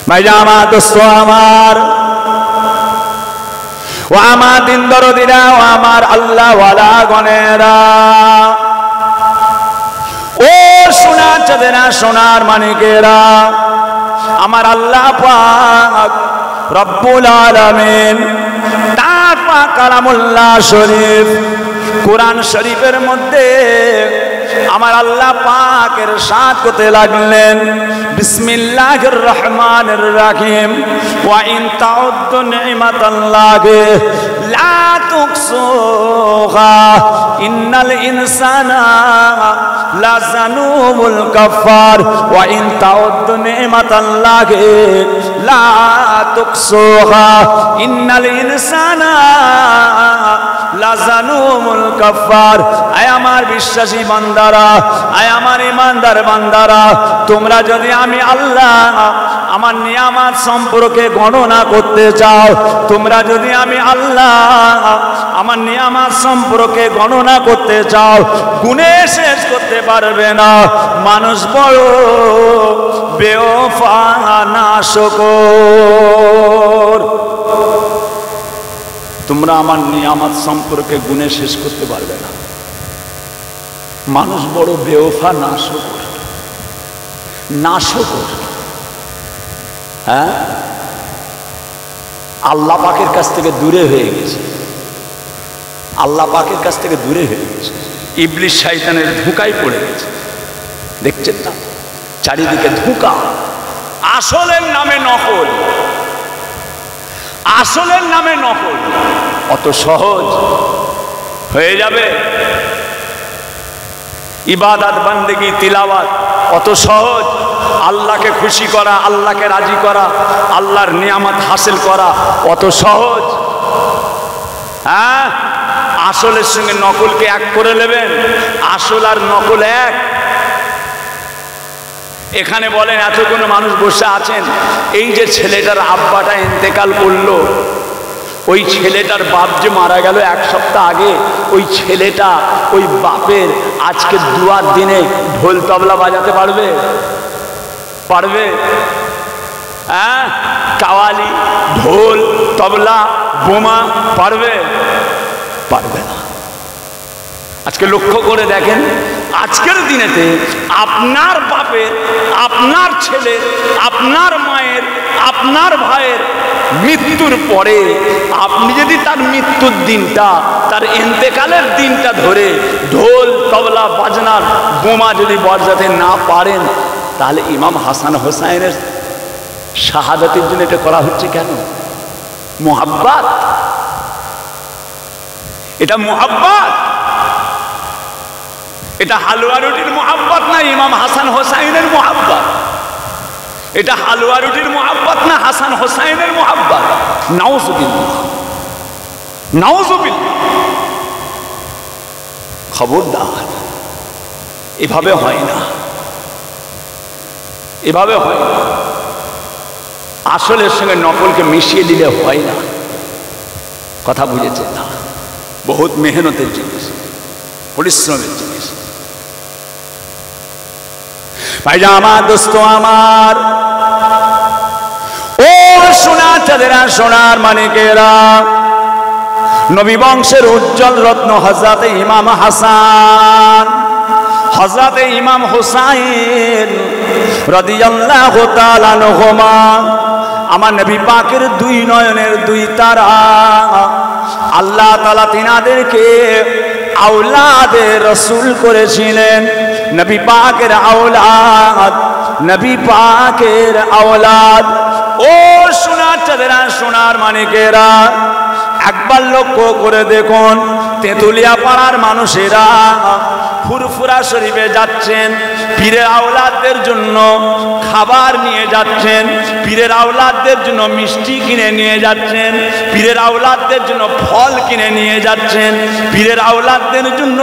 ভাইজান আমার দোস্ত আমার, ও আমার দিন দরদিরা, ও আমার আল্লাহ ওয়ালা গণেরা, ও সোনার চাঁদেরা, সোনার মানিকেরা, আমার আল্লাহ পাক রব্বুল আলামিন তার পাক কালামুল্লাহ শরীফ কোরআন শরীফের মধ্যে আমার আল্লাহ পাক ইরশাদ করতে লাগলেন, বিসমিল্লাহির রহমানির রহিম, ওয়া ইন তাউদ্দু নি'মাতাল্লাহি লা তুহসুহা ইন্নাল ইনসানা লাযালুমুল কাফার, ওয়া ইন তাউদ্দু নি'মাতাল্লাহি লা তুহসুহা ইন্নাল ইনসানা লাযালুমুল কাফার। আয় আমার বিশ্বাসী বান্দারা, আয় আমার ইমানদার বান্দারা, তোমরা যদি আমি আল্লাহ আমার নিয়ামত সম্পর্কে গণনা করতে চাও, তোমরা যদি আমি আল্লাহ আমার নিয়ামত সম্পর্কে গণনা করতে চাও, গুণে শেষ করতে পারবে না। মানুষ বড় বেওফা নাশকর, তোমরা আমার নিয়ামত সম্পর্কে গুণে শেষ করতে পারবে না। মানুষ বড় বেওফা নাশকর, নাশকর। হ্যাঁ, আল্লাহ পাকের কাছ থেকে দূরে হয়ে গেছে, আল্লাহ পাকের কাছ থেকে দূরে হয়ে গেছে, ইবলিস শয়তানের ধোঁকায় পড়ে গেছে। দেখছেন না চারিদিকে ধোঁকা, আসলের নামে নকল, আসলের নামে নকল। অত সহজ হয়ে যাবে ইবাদত বান্দেগি তিলাওয়াত, অত সহজ আল্লাহকে খুশি করা, আল্লাহকে রাজি করা, আল্লাহর নিয়ামত হাসিল করা অত সহজ? হ্যাঁ, আসলের সঙ্গে নকলকে এক করে নেবেন, আসল আর নকল এক। এখানে বলেন এতগুলো মানুষ বসে আছেন, এই যে ছেলেটার আব্বাটা ইন্তেকাল করলো, ওই ছেলেটার বাপ যে মারা গেল 1 সপ্তাহ আগে, ওই ছেলেটা ওই বাপের আজকে দুয়ার দিনে ঢোল তবলা বাজাতে পারবে? পারবে? হ্যাঁ, কাওয়ালি, ঢোল, তবলা, বোমা পারবে? পারবে না। আজকে লক্ষ্য করে দেখেন, আজকের দিনেতে আপনার বাপের, আপনার ছেলের, আপনার মায়ের, আপনার ভাইয়ের মৃত্যুর পরে আপনি যদি তার মৃত্যুর দিনটা, তার ইন্তেকালের দিনটা ধরে ঢোল তবলা বাজনার বোমা যদি বাজাতে না পারেন, তাহলে ইমাম হাসান হোসাইনের শাহাদাতের জন্য এটা করা হচ্ছে কেন? মুহাব্বত, এটা মুহাব্বত, এটা হালুয়া রুটির মুহাব্বত না ইমাম হাসান হোসাইনের মুহাব্বত? এটা হালুয়া রুটির মুহাব্বত না হাসান হোসাইনের মুহাব্বত? নাউজুবিল্লাহ, নাউজুবিল্লাহ। খবরদার, এভাবে হয় না, এভাবে হয় না। আসলের সঙ্গে নকলকে মিশিয়ে দিলে হয় না। কথা বুঝেছেন না? বহুত মেহনতের জিনিস, পরিশ্রমের জিনিস। ভাইজান আমার, দোস্ত আমার, ও সোনার চাঁদেরা, সোনার মানিকেরা, নবী বংশের উজ্জ্বল রত্ন হযরতে ইমাম হাসান, হযরতে ইমাম হুসাইন রাদিয়াল্লাহু তাআলা আনহুমা, আমার নবী পাকের 2 নয়নের 2 তারা, আল্লাহ তাআলা তিনাদেরকে আওলাদে রাসূল করেছিলেন। নবী পাকের আওলাদ, নবী পাকের আওলাদ। ও সোনার চাঁদেরা, সোনার মানিকেরা, একবার লক্ষ্য করে দেখুন, তেঁতুলিয়া পাড়ার মানুষেরা ফুরফুরা শরীফে যাচ্ছেন, পীরের আওলাদদের জন্য খাবার নিয়ে যাচ্ছেন, পীরের আওলাদদের জন্য মিষ্টি কিনে নিয়ে যাচ্ছেন, পীরের আওলাদদের জন্য ফল কিনে নিয়ে যাচ্ছেন, পীরের আওলাদদের জন্য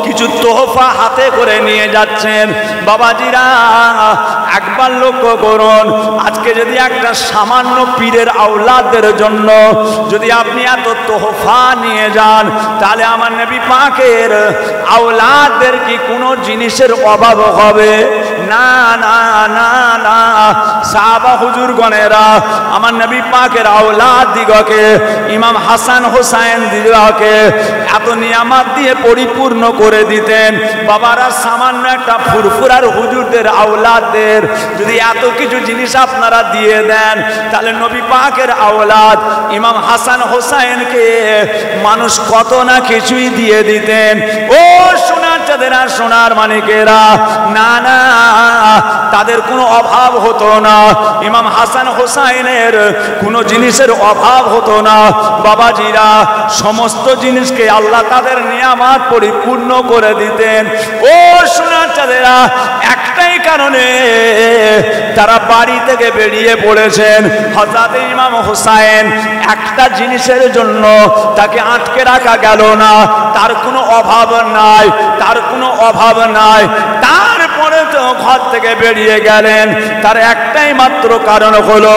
কিছু তোহফা হাতে করে নিয়ে যাচ্ছেন। বাবাজিরা, একবার লক্ষ্য করুন, আজকে যদি একটা সামান্য পীরের আওলাদদের জন্য যদি আপনি এত তোহফা নিয়ে যান, তাহলে আমার নবী পাকের আওলাদ আওলাদদের কি কোনো জিনিসের অভাব হবে? না না না না। সাহাবা হুজুরগণেরা আমার নবী পাকের আওলাদ দিগকে, ইমাম হাসান হোসাইন দিগকে এত নিয়ামত দিয়ে পরিপূর্ণ করে দিতেন। বাবারা, সামান্য একটা ফুরফুরার হুজুরদের আওলাদদের যদি এত কিছু জিনিস আপনারা দিয়ে দেন, তাহলে নবী পাকের আওলাদ ইমাম হাসান হোসাইনকে মানুষ কত না কিছুই দিয়ে দিতেন। ও সোনার চাঁদেরা, সোনার মানিকেরা, না না, তাদের কোনো অভাব হতো না। ইমাম হাসান হোসাইনের কোনো জিনিসের অভাব হতো না। বাবাজিরা, সমস্ত জিনিসকে আল্লাহ তাদের নিয়ামত পরিপূর্ণ করে দিতেন। ও সোনার চাঁদেরা, একটাই কারণে তারা বাড়ি থেকে বেরিয়ে পড়েছেন। হযরত ইমাম হোসাইন একটা জিনিসের জন্য তাকে আটকে রাখা গেল না। তার কোনো অভাব নাই, তার কোনো অভাব নাই। তারপরে তো ঘর থেকে বেরিয়ে গেলেন, তার একটাই মাত্র কারণ হলো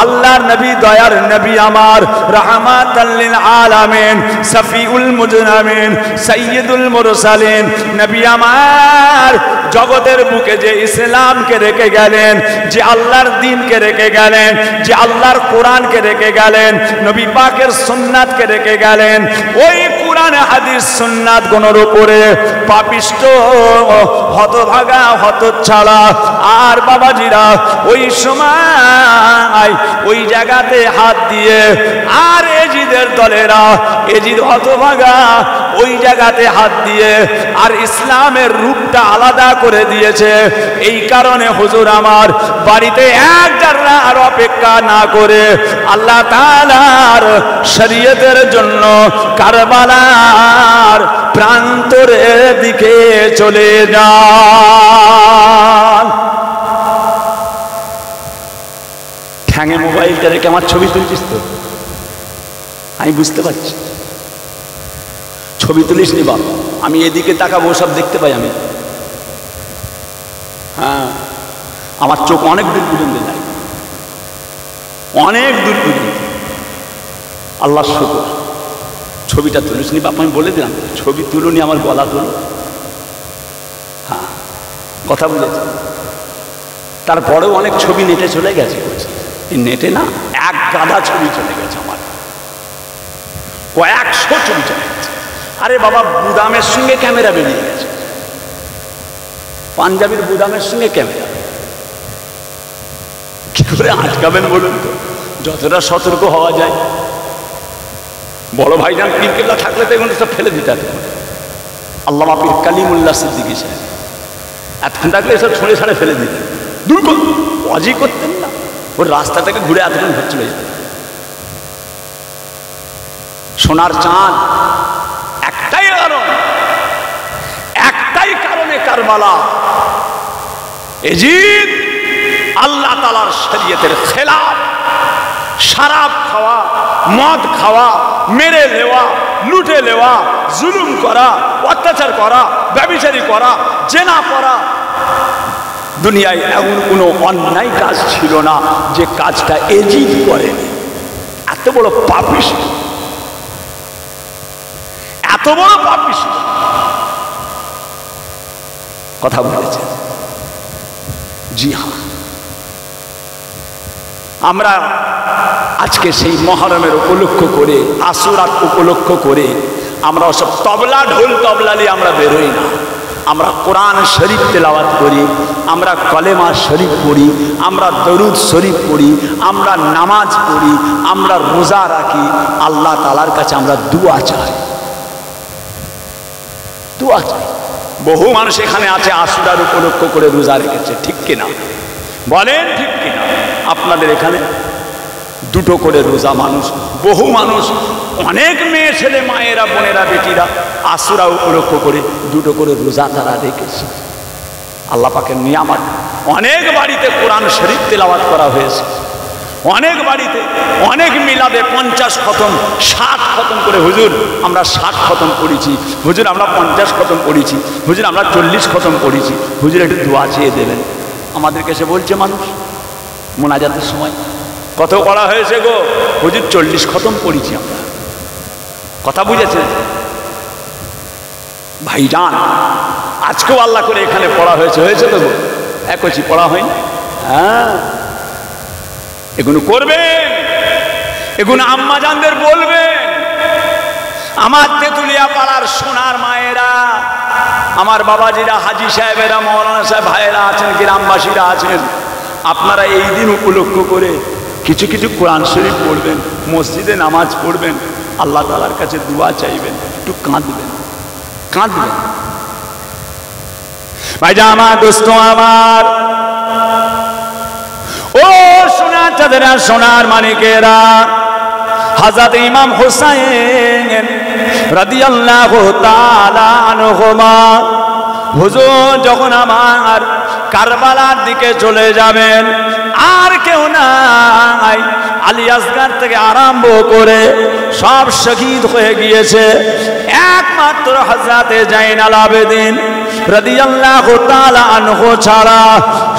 আল্লাহর নবী, দয়ার নবী আমার, রাহমাতাল লিল আলামিন, শফিউল মুজনামিন, সাইয়্যিদুল মুরসালিন নবী আমার জগতের বুকে যে ইসলামকে রেখে গেলেন, যে আল্লাহর দ্বীনকে রেখে গেলেন, যে আল্লাহর কোরআনকে রেখে গেলেন, নবী পাকের সুন্নাতকে রেখে গেলেন, ওই কোরআন হাদিস সুন্নাত গুলোর উপরে পাপিষ্ট, হতভাগা, হতচ্ছাড়া আর বাবাজিরা ওই সময় ওই জায়গাতে হাত দিয়ে, আর এজিদের দলেরা, এজিদ হতভাগা ওই জায়গাতে হাত দিয়ে আর ইসলামের রূপটা আলাদা করে দিয়েছে। এই কারণে হুজুর আমার বাড়িতে এক জাররা আর অপেক্ষা না করে আল্লাহ তাআলার শরীয়তের জন্য কারবালার প্রান্তরের দিকে চলে যান। ঠ্যাঙে মোবাইলটা রেখে আমার ছবি তুলছিস তো? আমি বুঝতে পারছি, ছবি তুলিস নি বাপ। আমি এদিকে তাকাবো, সব দেখতে পাই আমি। হ্যাঁ, আমার চোখ অনেক দূর পর্যন্ত যায়, অনেক দূর পর্যন্ত। আল্লাহ শুকর, ছবিটা তুলিস নি বাপ। আমি বলে দিলাম, ছবি তুলুনি, আমার গলা তুলো। হ্যাঁ, কথা বুঝেছি। তারপরেও অনেক ছবি নেটে চলে গেছে। এই নেটে না এক গাদা ছবি চলে গেছে, আমার কয়েকশো ছবি চলে গেছে। আরে বাবা, বুদামের সঙ্গে ক্যামেরা বেরিয়ে গেছে, পাঞ্জাবির বুদামের সঙ্গে ক্যামেরা। কি করে আটকাবেন বলুন তো? যতটা সতর্ক হওয়া যায়। বড় ভাইজান পীরকেবলা থাকলে তো এগুলো সব ফেলে দিতে হতো। আল্লামা পীর কালিমুল্লাহ সিদ্দিকী সাহেব এতক্ষণ থাকলে এসব ছড়ে ছাড়ে ফেলে দিতেন, দূর অজি করতেন না। ওর রাস্তা থেকে ঘুরে এতক্ষণ ঘর চলে যেতেন। সোনার চাঁদ, একটাই কারণ, একটাই কারণে কারবালা। এজিদ আল্লাহ তাআলার শরীয়তের খেলাফ। শরাব খাওয়া, মদ খাওয়া, মেরে নেওয়া, লুটে নেওয়া, জুলুম করা, অত্যাচার করা, ব্যভিচারী করা, জেনা করা, দুনিয়ায় এমন কোনো অন্যায় কাজ ছিল না যে কাজটা এজিদ করেনি। এত বড় পাপিষ্ট, এত বড় পাপিষ্ট। কথা বলেছে। জি হ্যাঁ, আমরা আজকে সেই মহরমের উপলক্ষ করে, আশুরার উপলক্ষ করে আমরা সব তবলা, ঢোল, তবলালি আমরা বেরোই না। আমরা কোরআন শরীফ তেলাওয়াত করি, আমরা কলেমা শরীফ পড়ি, আমরা দরুদ শরীফ পড়ি, আমরা নামাজ পড়ি, আমরা রোজা রাখি। আল্লাহ তাআলার কাছে আমরা দুয়া চাই, দুয়া চাই। বহু মানুষ এখানে আছে আশুরার উপলক্ষ করে রোজা রেখেছে, ঠিক কিনা বলেন? ঠিক কিনা? আপনাদের এখানে দুটো করে রোজা মানুষ, বহু মানুষ, অনেক মেয়ে ছেলে, মায়েরা, বোনেরা, বেটিরা আশুরা উপলক্ষ করে দুটো করে রোজা তারা রেখেছে। আল্লাহ পাকের নিয়ামত। অনেক বাড়িতে কোরআন শরীফ তেলাওয়াত করা হয়েছে, অনেক বাড়িতে, অনেক মিলাদে 50 খতম, 60 খতম করে। হুজুর আমরা 60 খতম পড়েছি, হুজুর আমরা 50 খতম পড়েছি, হুজুর আমরা 40 খতম পড়েছি, হুজুর একটু দোয়া চেয়ে দেবেন। আমাদেরকে সে বলছে মানুষ মোনাজাতের সময়, কত পড়া হয়েছে গো? হুজুর 40 খতম পড়েছি আমরা। কথা বুঝেছেন? ভাইজান আজকেও আল্লাহ করে এখানে পড়া হয়েছে, হয়েছে তো একই পড়া হয়নি? হ্যাঁ, এগুলো করবেন, এগুলো আম্মাজানদের বলবেন। আমার তেঁতুলিয়া পাড়ার সোনার মায়েরা, আমার বাবাজিরা, হাজি সাহেবেরা, মৌলানা সাহেব ভাইয়েরা আছেন, গ্রামবাসীরা আছেন, আপনারা এই দিন উপলক্ষ করে কিছু কিছু কোরআন শরীফ পড়বেন, মসজিদে নামাজ পড়বেন, আল্লাহ তাআলার কাছে দোয়া চাইবেন, একটু কাঁদবেন, কাঁদবেন। ভাইজান আমার, দোস্ত আমার, ও সোনার চাঁদেরা, সোনার মানিকেরা, হযরত ইমাম হুসাইন রাদিয়াল্লাহু তাআলা আনহুমা হুজুর যখন আমার কারবালার দিকে চলে যাবেন, আর কেউ নাই, আলী আসগার থেকে আরম্ভ করে সব শহীদ হয়ে গিয়েছে, একমাত্র হযরতে জাইনাল আবেদিন রাদিয়াল্লাহু তাআলা আনহু ছাড়া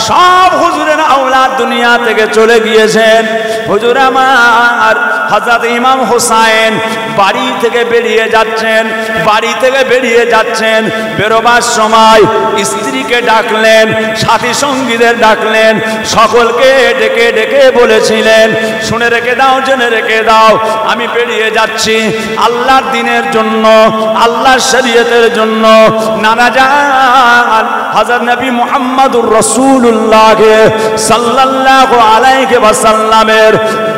সব হুজুরের আওলাদ দুনিয়া থেকে চলে গিয়েছেন। হুজুর আমার হযরত ইমাম হুসাইন বাড়ি থেকে বেরিয়ে যাচ্ছেন, বাড়ি থেকে বেরিয়ে যাচ্ছেন, বেরোবার সময় স্ত্রীকে ডাকলেন, সাথী সঙ্গীদের ডাকলেন, সকলকে ডেকে ডেকে বলেছিলেন, শুনে রেখে দাও, জেনে রেখে দাও, আমি বেরিয়ে যাচ্ছি আল্লাহর দ্বীনের জন্য, আল্লাহর শরীয়তের জন্য। নানা জান হযরত নবী মুহাম্মদুর রাসূলুল্লাহ সাল্লাল্লাহু আলাইহি ওয়াসাল্লামের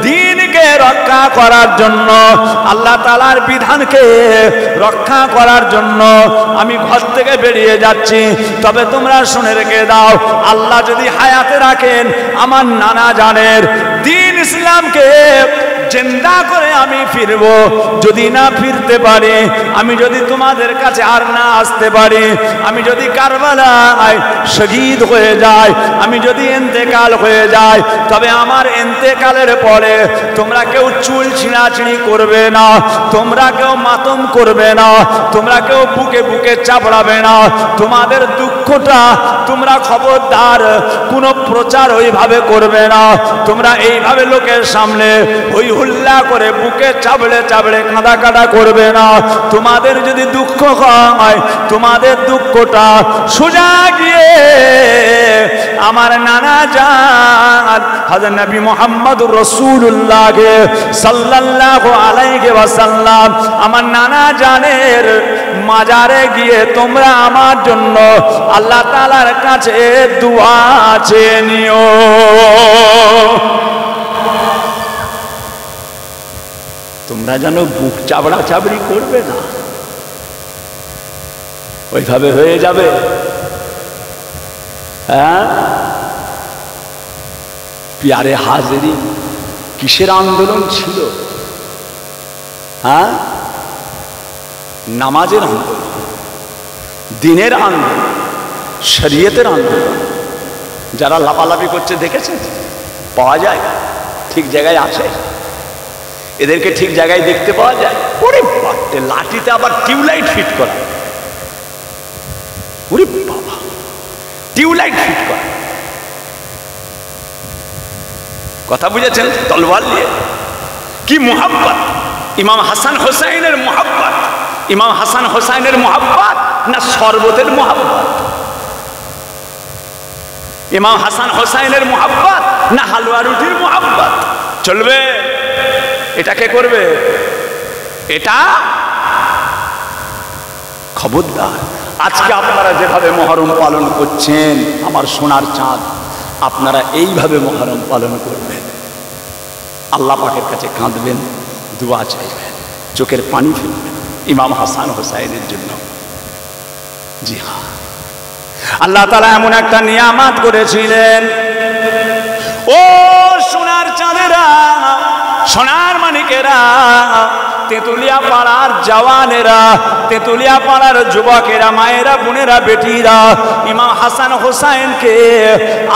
দ্বীনকে রক্ষা করার জন্য, আল্লাহ তাআলার বিধানকে রক্ষা করার জন্য আমি ঘর থেকে বেরিয়ে যাচ্ছি। তবে তোমরা শুনে রেখে দাও, আল্লাহ যদি হায়াতে রাখেন, আমার নানা জানের দ্বীন ইসলামকে জিন্দা করে আমি ফিরব। যদি না ফিরতে পারি, আমি যদি তোমাদের কাছে আর না আসতে পারি, আমি যদি কারবালায় শহীদ হয়ে যাই, আমি যদি ইন্তেকাল হয়ে যাই, তবে আমার ইন্তেকালের পরে তোমরা কেউ চুল ছিঁড়াছিঁড়ি করবে না, তোমরা কেউ মাতম করবে না, তোমরা কেউ বুকে বুকে চাপড়াবে না। তোমাদের দুঃখটা তোমরা খবরদার কোনো প্রচার ওইভাবে করবে না। তোমরা এইভাবে লোকের সামনে ওই হুল্লা করে বুকে চাবড়ে চাবড়ে কাঁদা কাঁদা করবে না। তোমাদের যদি দুঃখ হয়, তোমাদের দুঃখটা সোজা গিয়ে আমার নানা জান হযরত নবী মুহাম্মদুর রাসূলুল্লাহ সাল্লাল্লাহু আলাইহি ওয়াসাল্লাম, আমার নানা জানের মাজারে গিয়ে তোমরা আমার জন্য আল্লাহ তাআলার কাছে দোয়া চেয়ে নিও। তোমরা যেন বুক চাবড়া চাবড়ি করবে না, ওইভাবে হয়ে যাবে। হ্যাঁ, প্যারে হাজিরি কিসের আন্দোলন ছিল? হ্যাঁ, নামাজের আন্দোলন, দ্বীনের আন্দোলন, শরীয়তের আন্দোলন। যারা লাফালাফি করছে দেখেছেন, পাওয়া যায়, ঠিক জায়গায় আছে, এদেরকে ঠিক জায়গায় দেখতে পাওয়া যায়। ওরে বাপরে, লাঠিতে আবার টিউবলাইট ফিট করা, ওরে বাবা, টিউবলাইট ফিট করা, কথা বুঝেছেন? তলোয়ার নিয়ে কি মুহাব্বত! ইমাম হাসান হোসাইনের মুহাব্বত, ইমাম হাসান হোসাইনের মুহাব্বত না শরবতের মুহাব্বত? ইমাম হাসান হোসাইনের মুহাব্বত না হালুয়া রুটির মুহাব্বত? চলবে? এটাকে করবে? এটা খবরদার। আজকে আপনারা যেভাবে মুহররম পালন করছেন, আমার সোনার চাঁদ, আপনারা এইভাবে মুহররম পালন করবেন, আল্লাহ পাকের কাছে কাঁদবেন, দোয়া চাইবেন, চোখের পানি ফেলবেন ইমাম হাসান হোসাইনের জন্য। জি হ্যাঁ, আল্লাহ তাআলা এমন একটা নিয়ামত করেছিলেন। ও সোনার চাঁদেরা, সোনার মানিকেরা, তেঁতুলিয়া পাড়ার জওয়ানেরা, তেঁতুলিয়া পাড়ার যুবকেরা, মায়েরা, বোনেরা, বেটিরা, ইমাম হাসান হোসাইনকে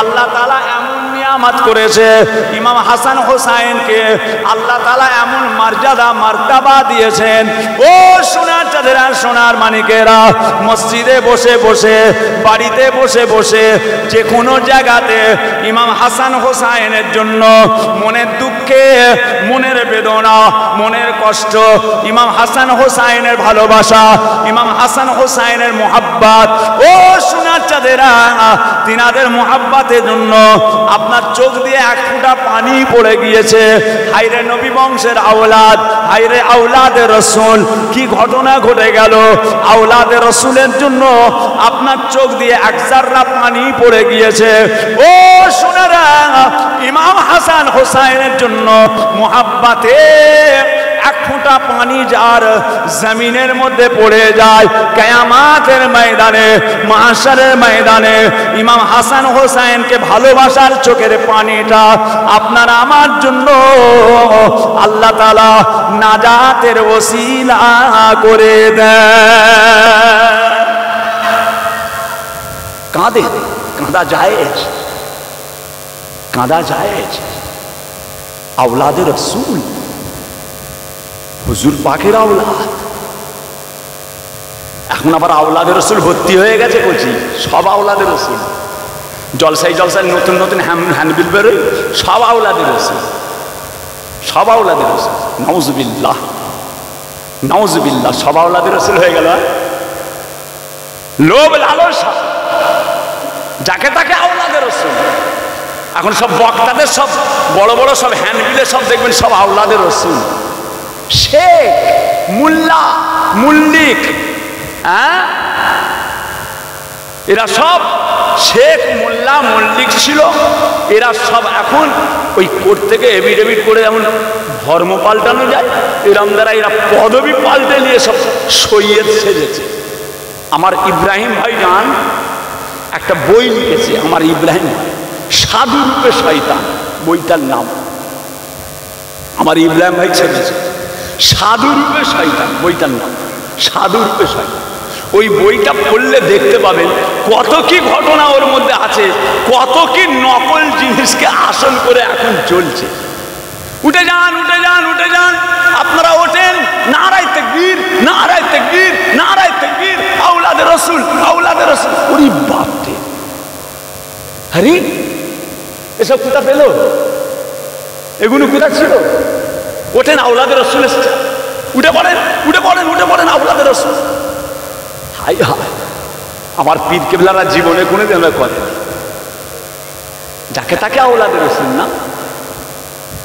আল্লাহ তাআলা এমন কারামাত করেছে। ইমাম হাসান হোসাইনকে আল্লাহ তাআলা এমন মর্যাদা মার্তাবা দিয়েছেন। ও সোনার চাঁদেরা, সোনার মানিকেরা, মসজিদে বসে বসে, বাড়িতে বসে বসে, যে কোনো জায়গাতে ইমাম হাসান হোসাইনের জন্য মনের দুঃখে, মনের বেদনা, মনের কষ্ট, ইমাম হাসান হোসাইনের ভালোবাসা, ইমাম হাসান হোসাইনের মোহাব্বত, ও সোনার চাঁদেরা, তিনাদের মোহাব্বতের জন্য আপনার চোখ দিয়ে এক ফোঁটা পানি পড়ে গিয়েছে। হায়রে নবী বংশের আওলাদ, হায়রে আওলাদে রসুল, কি ঘটনা ঘটে গেল! আওলাদে রসুলের জন্য আপনার চোখ দিয়ে এক জাররা পানি পড়ে গিয়েছে। ও সোনারা, ইমাম হাসান হোসাইনের জন্য মোহাব্বতে এক ফোঁটা পানি যার জমিনের মধ্যে পড়ে যায়, কিয়ামতের ময়দানে, মাহশরের ময়দানে ইমাম হাসান হোসাইনকে ভালোবাসার চোখের পানিটা আপনার আমার জন্য আল্লাহ তাআলা নাজাতের ওসিলা করে দেয়। কাঁদে, কাঁদা জায়েজ, কাঁদা জায়েজ। আওলাদে রসুল, হুজুর পাকের আওলাদ। এখন আবার আওলাদে রসুল ভর্তি হয়ে গেছে, বলছি সব আওলাদে রসুল। জলসাই জলসাই নতুন নতুন হ্যান্ডবিল বেরোয়, সব আওলাদে রসুল, সব আওলাদে রসুল। নাউজুবিল্লাহ, নাউজুবিল্লাহ, সব আওলাদে রসুল হয়ে গেল। লোভ লালসা, যাকে তাকে আওলাদে রসুল। এখন সব বক্তাদের সব বড় বড় সব হ্যান্ডবিলে সব দেখবেন সব আওলাদে রসুল। শেখ, মুল্লা, মুল্লিক, এরা সব শেখ, মোল্লা, মল্লিক ছিল। এরা সব এখন ওই কোর্ট থেকে এভিডেভিট করে যেমন ধর্ম পাল্টানো যায়, এরম দ্বারা এরা পদবি পাল্টে নিয়ে সব সৈয়দ সেজেছে। আমার ইব্রাহিম ভাই জান একটা বই লিখেছে, আমার ইব্রাহিম ভাই, সাধু রূপে শয়তান, বইটার নাম আমার ইব্রাহিম ভাই ছেড়েছে। সাধু রূপে শয়তান, বইটার নাম সাধু রূপে শয়তান। ওই বইটা পড়লে দেখতে পাবেন কত কি ঘটনা ওর মধ্যে আছে, কত কি নকল জিনিসকে আসল করে এখন চলছে। উঠে যান, উঠে যান, উঠে যান, আপনারা ওঠেন। নারায়ে তাকবীর, নারায়ে তাকবীর, নারায়ে তাকবীর, আওলাদে রসুল, আওলাদে রসুল। ওরে বাপরে, আরে এসব কোথা পেল? এগুলো কোথা ছিল? ওঠেন, আওলাদে রসুল এসছে। উঠে পড়েন, উঠে পড়েন, উঠে পড়েন, আওলাদে রসুল। হাই হাই, আমার পীর কেবলারা জীবনে কোনে দেবে করে, যাকে তাকে আওলাদে রসুল না।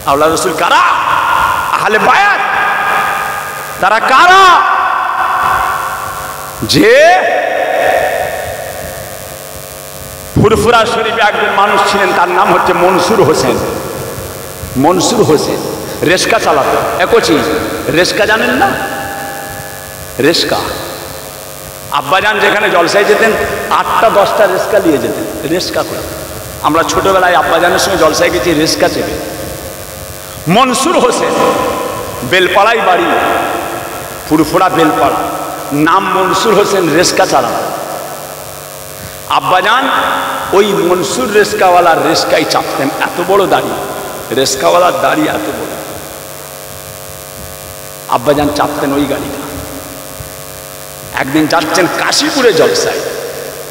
আওলাদে রসুল কারা? আহলে বায়াত। তারা কারা? যে ফুরফুরা শরীফে একজন মানুষ ছিলেন, তার নাম হচ্ছে মনসুর হোসেন। মনসুর হোসেন রেস্কা চালাতো। একচি রেস্কা জানেন না? রেস্কা আব্বাজান যেখানে জলসায় যেতেন 8টা 10টা রেস্কা নিয়ে যেতেন, রেস্কা করে। আমরা ছোটবেলায় আব্বাজানের সঙ্গে জলসায় গেছি রেস্কা চেপে। মনসুর হোসেন, বেলপাড়ায় বাড়ি, ফুরফুরা বেলপাড়া, নাম মনসুর হোসেন, রেস্কা চালাতো। আব্বাজান ওই মনসুর রেস্কাওয়ালার রেস্কাই চাপতেন। এত বড় দাড়ি, রেস্কাওয়ালার দাড়ি এত বড়, আব্বাজান চাপতেন ওই গাড়িটা। একদিন যাচ্ছেন কাশীপুরে জলসায়,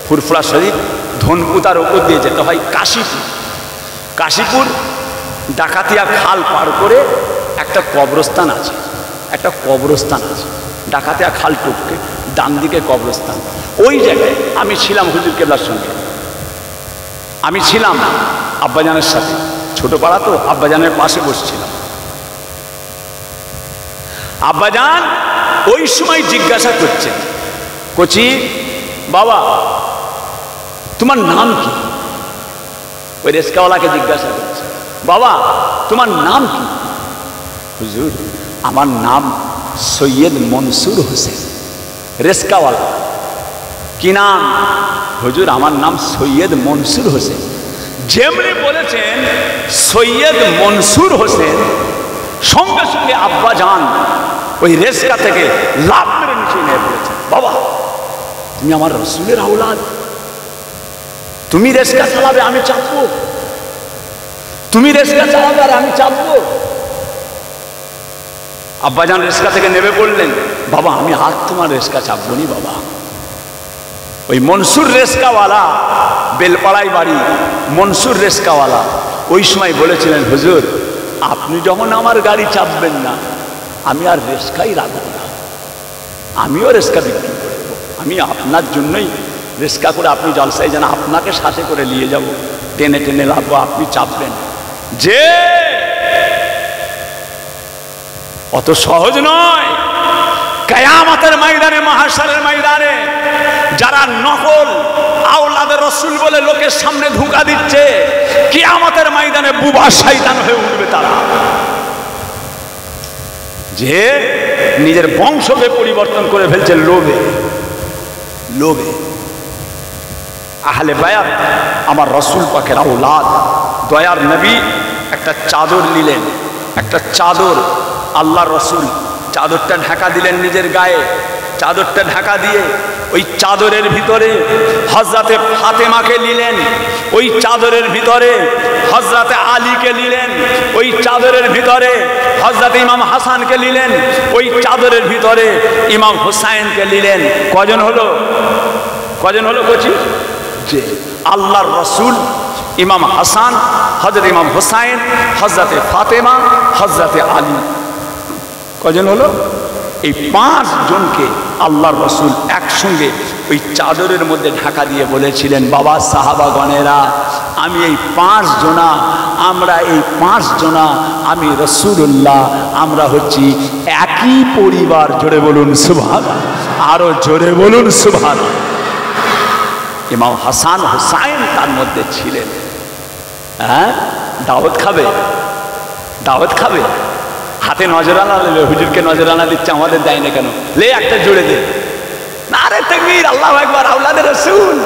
ফুরফুরা শরীফ ধনপুতার ওপর দিয়ে যেতে হয় কাশীপুর। কাশীপুর ডাকাতিয়া খাল পার করে একটা কবরস্থান আছে, একটা কবরস্থান আছে, ডাকাতিয়া খাল টপকে ডান দিকে কবরস্থান। ওই জায়গায় আমি ছিলাম হুজুর কেবলার সঙ্গে, আমি ছিলাম আব্বাজানের সাথে। ছোট পাড়া তো, আব্বাজানের পাশে বসছিলাম। আব্বাজান ওই সময় জিজ্ঞাসা করছেন, কচি বাবা তোমার নাম কি? ওই রেস্কাওয়ালাকে জিজ্ঞাসা করছে, বাবা তোমার নাম কি? হুজুর আমার নাম সৈয়দ মনসুর হোসেন। রেস্কাওয়ালা, কি নাম? হুজুর আমার নাম সৈয়দ মনসুর হোসেন। যেমনি বলেছেন সৈয়দ মনসুর হোসেন, সঙ্গে সঙ্গে আব্বাজান ওই রেস্কা থেকে লাফ মেরে নিচে নিয়ে পড়েছেন। বাবা তুমি আমার রসুলের আওলাদ, তুমি রেস্কা চালাবে, আমি চাপবো? তুমি রেস্কা চালাবে আর আমি চাপবো? আব্বাজান রেস্কা থেকে নেমে পড়লেন, বাবা আমি আর তোমার রেস্কা চাপবো নি বাবা। ওই মনসুর রেস্কাওয়ালা, বেলপাড়ায় বাড়ি, মনসুর রেস্কাওয়ালা ওই সময় বলেছিলেন, হুজুর আপনি যখন আমার গাড়ি চাপবেন না, আমি আর রেস্কাই রাখবো না, আমিও রেস্কা বিক্রি করবো। আমি আপনার জন্যই রেস্কা করে, আপনি জলসায় যেন আপনাকে সাথে করে নিয়ে যাব, টেনে টেনে রাখবো, আপনি চাপবেন। যে অত সহজ নয়। কিয়ামতের ময়দানে, মাহশারের ময়দানে যারা নকল আওলাদের রাসূল বলে লোকের সামনে ধোঁকা দিচ্ছে, কিয়ামতের ময়দানে বুবা শয়তান হয়ে উঠবে তারা, যে নিজের বংশকে পরিবর্তন করে ফেলছে লোভে। লোভে আহলে বায়াত আমার রাসূল পাকের আওলাদ, দয়ার নবী একটা চাদর নিলেন, একটা চাদর, আল্লাহর রাসূল চাদরটা ঢাকা দিলেন নিজের গায়ে, চাদরটা ঢাকা দিয়ে ওই চাদরের ভিতরে হযরতে ফাতেমাকে নিলেন, ওই চাদরের ভিতরে হযরতে আলীকে নিলেন, ওই চাদরের ভিতরে হযরতে ইমাম হাসানকে নিলেন, ওই চাদরের ভিতরে ইমাম হুসাইনকে নিলেন। কজন হলো? কজন হলো বলছি? যে আল্লাহর রাসূল, ইমাম হাসান, হযরত ইমাম হুসাইন, হযরতে ফাতেমা, হযরতে আলী, কজন হলো? এই 5 জনকে আল্লাহর রাসূল একসঙ্গে ওই চাদরের মধ্যে ঢাকা দিয়ে বলেছিলেন, বাবা সাহাবাগণেরা, আমি এই 5 জনা, আমরা এই 5 জনা, আমি রাসূলুল্লাহ, আমরা হচ্ছি একই পরিবার। জোরে বলুন সুবহানাল্লাহ, আরো জোরে বলুন সুবহানাল্লাহ। ইমাম হাসান হুসাইন তার মধ্যে ছিলেন। হ্যাঁ, দাওয়াত খাবে, দাওয়াত খাবে, হাতে নজরানা নেবে, হুজুরকে নজরানা দিচ্ছে, আমাদের দেয় না কেন? লে একটা জুড়ে দে, নারে তাকবীর, আল্লাহু আকবার, আওলাদে রাসূল।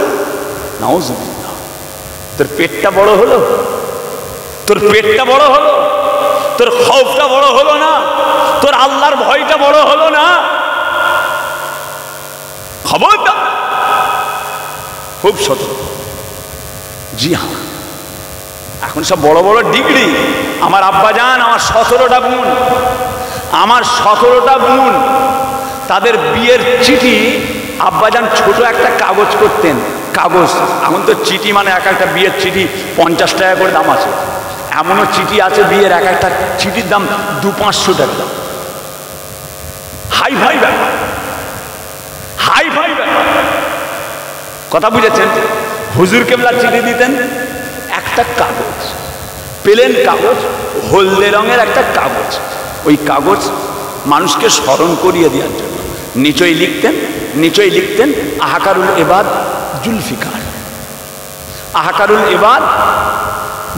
নাউজুবিল্লাহ। তোর পেটটা বড় হলো, তোর পেটটা বড় হলো, তোর খৌফটা বড় হলো না, তোর আল্লাহর ভয়টা বড় হলো না? খবরদার, খুব সতর্ক। জি হ্যাঁ, এখন সব বড় বড় ডিগ্রি। আমার আব্বাজান, আমার 17টা বোন, আমার 17টা বোন, তাদের বিয়ের চিঠি আব্বাজান ছোট একটা কাগজ করতেন, কাগজ। এখন তো চিঠি মানে এক একটা বিয়ের চিঠি 50 টাকা করে দাম আছে, এমনও চিঠি আছে বিয়ের এক একটা চিঠির দাম 200-500 টাকা। হাই ফাই ব্যাপার, হাই ফাই ব্যাপার, কথা বুঝেছেন? হুজুর কেবলা চিঠি দিতেন একটা কাগজ, প্লেন কাগজ, হলদে রঙের একটা কাগজ। ওই কাগজ মানুষকে স্মরণ করিয়ে দেওয়ার জন্য নিচই লিখতেন, নিচই লিখতেন আহাকারুল ইবাদ জুলফিকার, আহাকারুল ইবাদ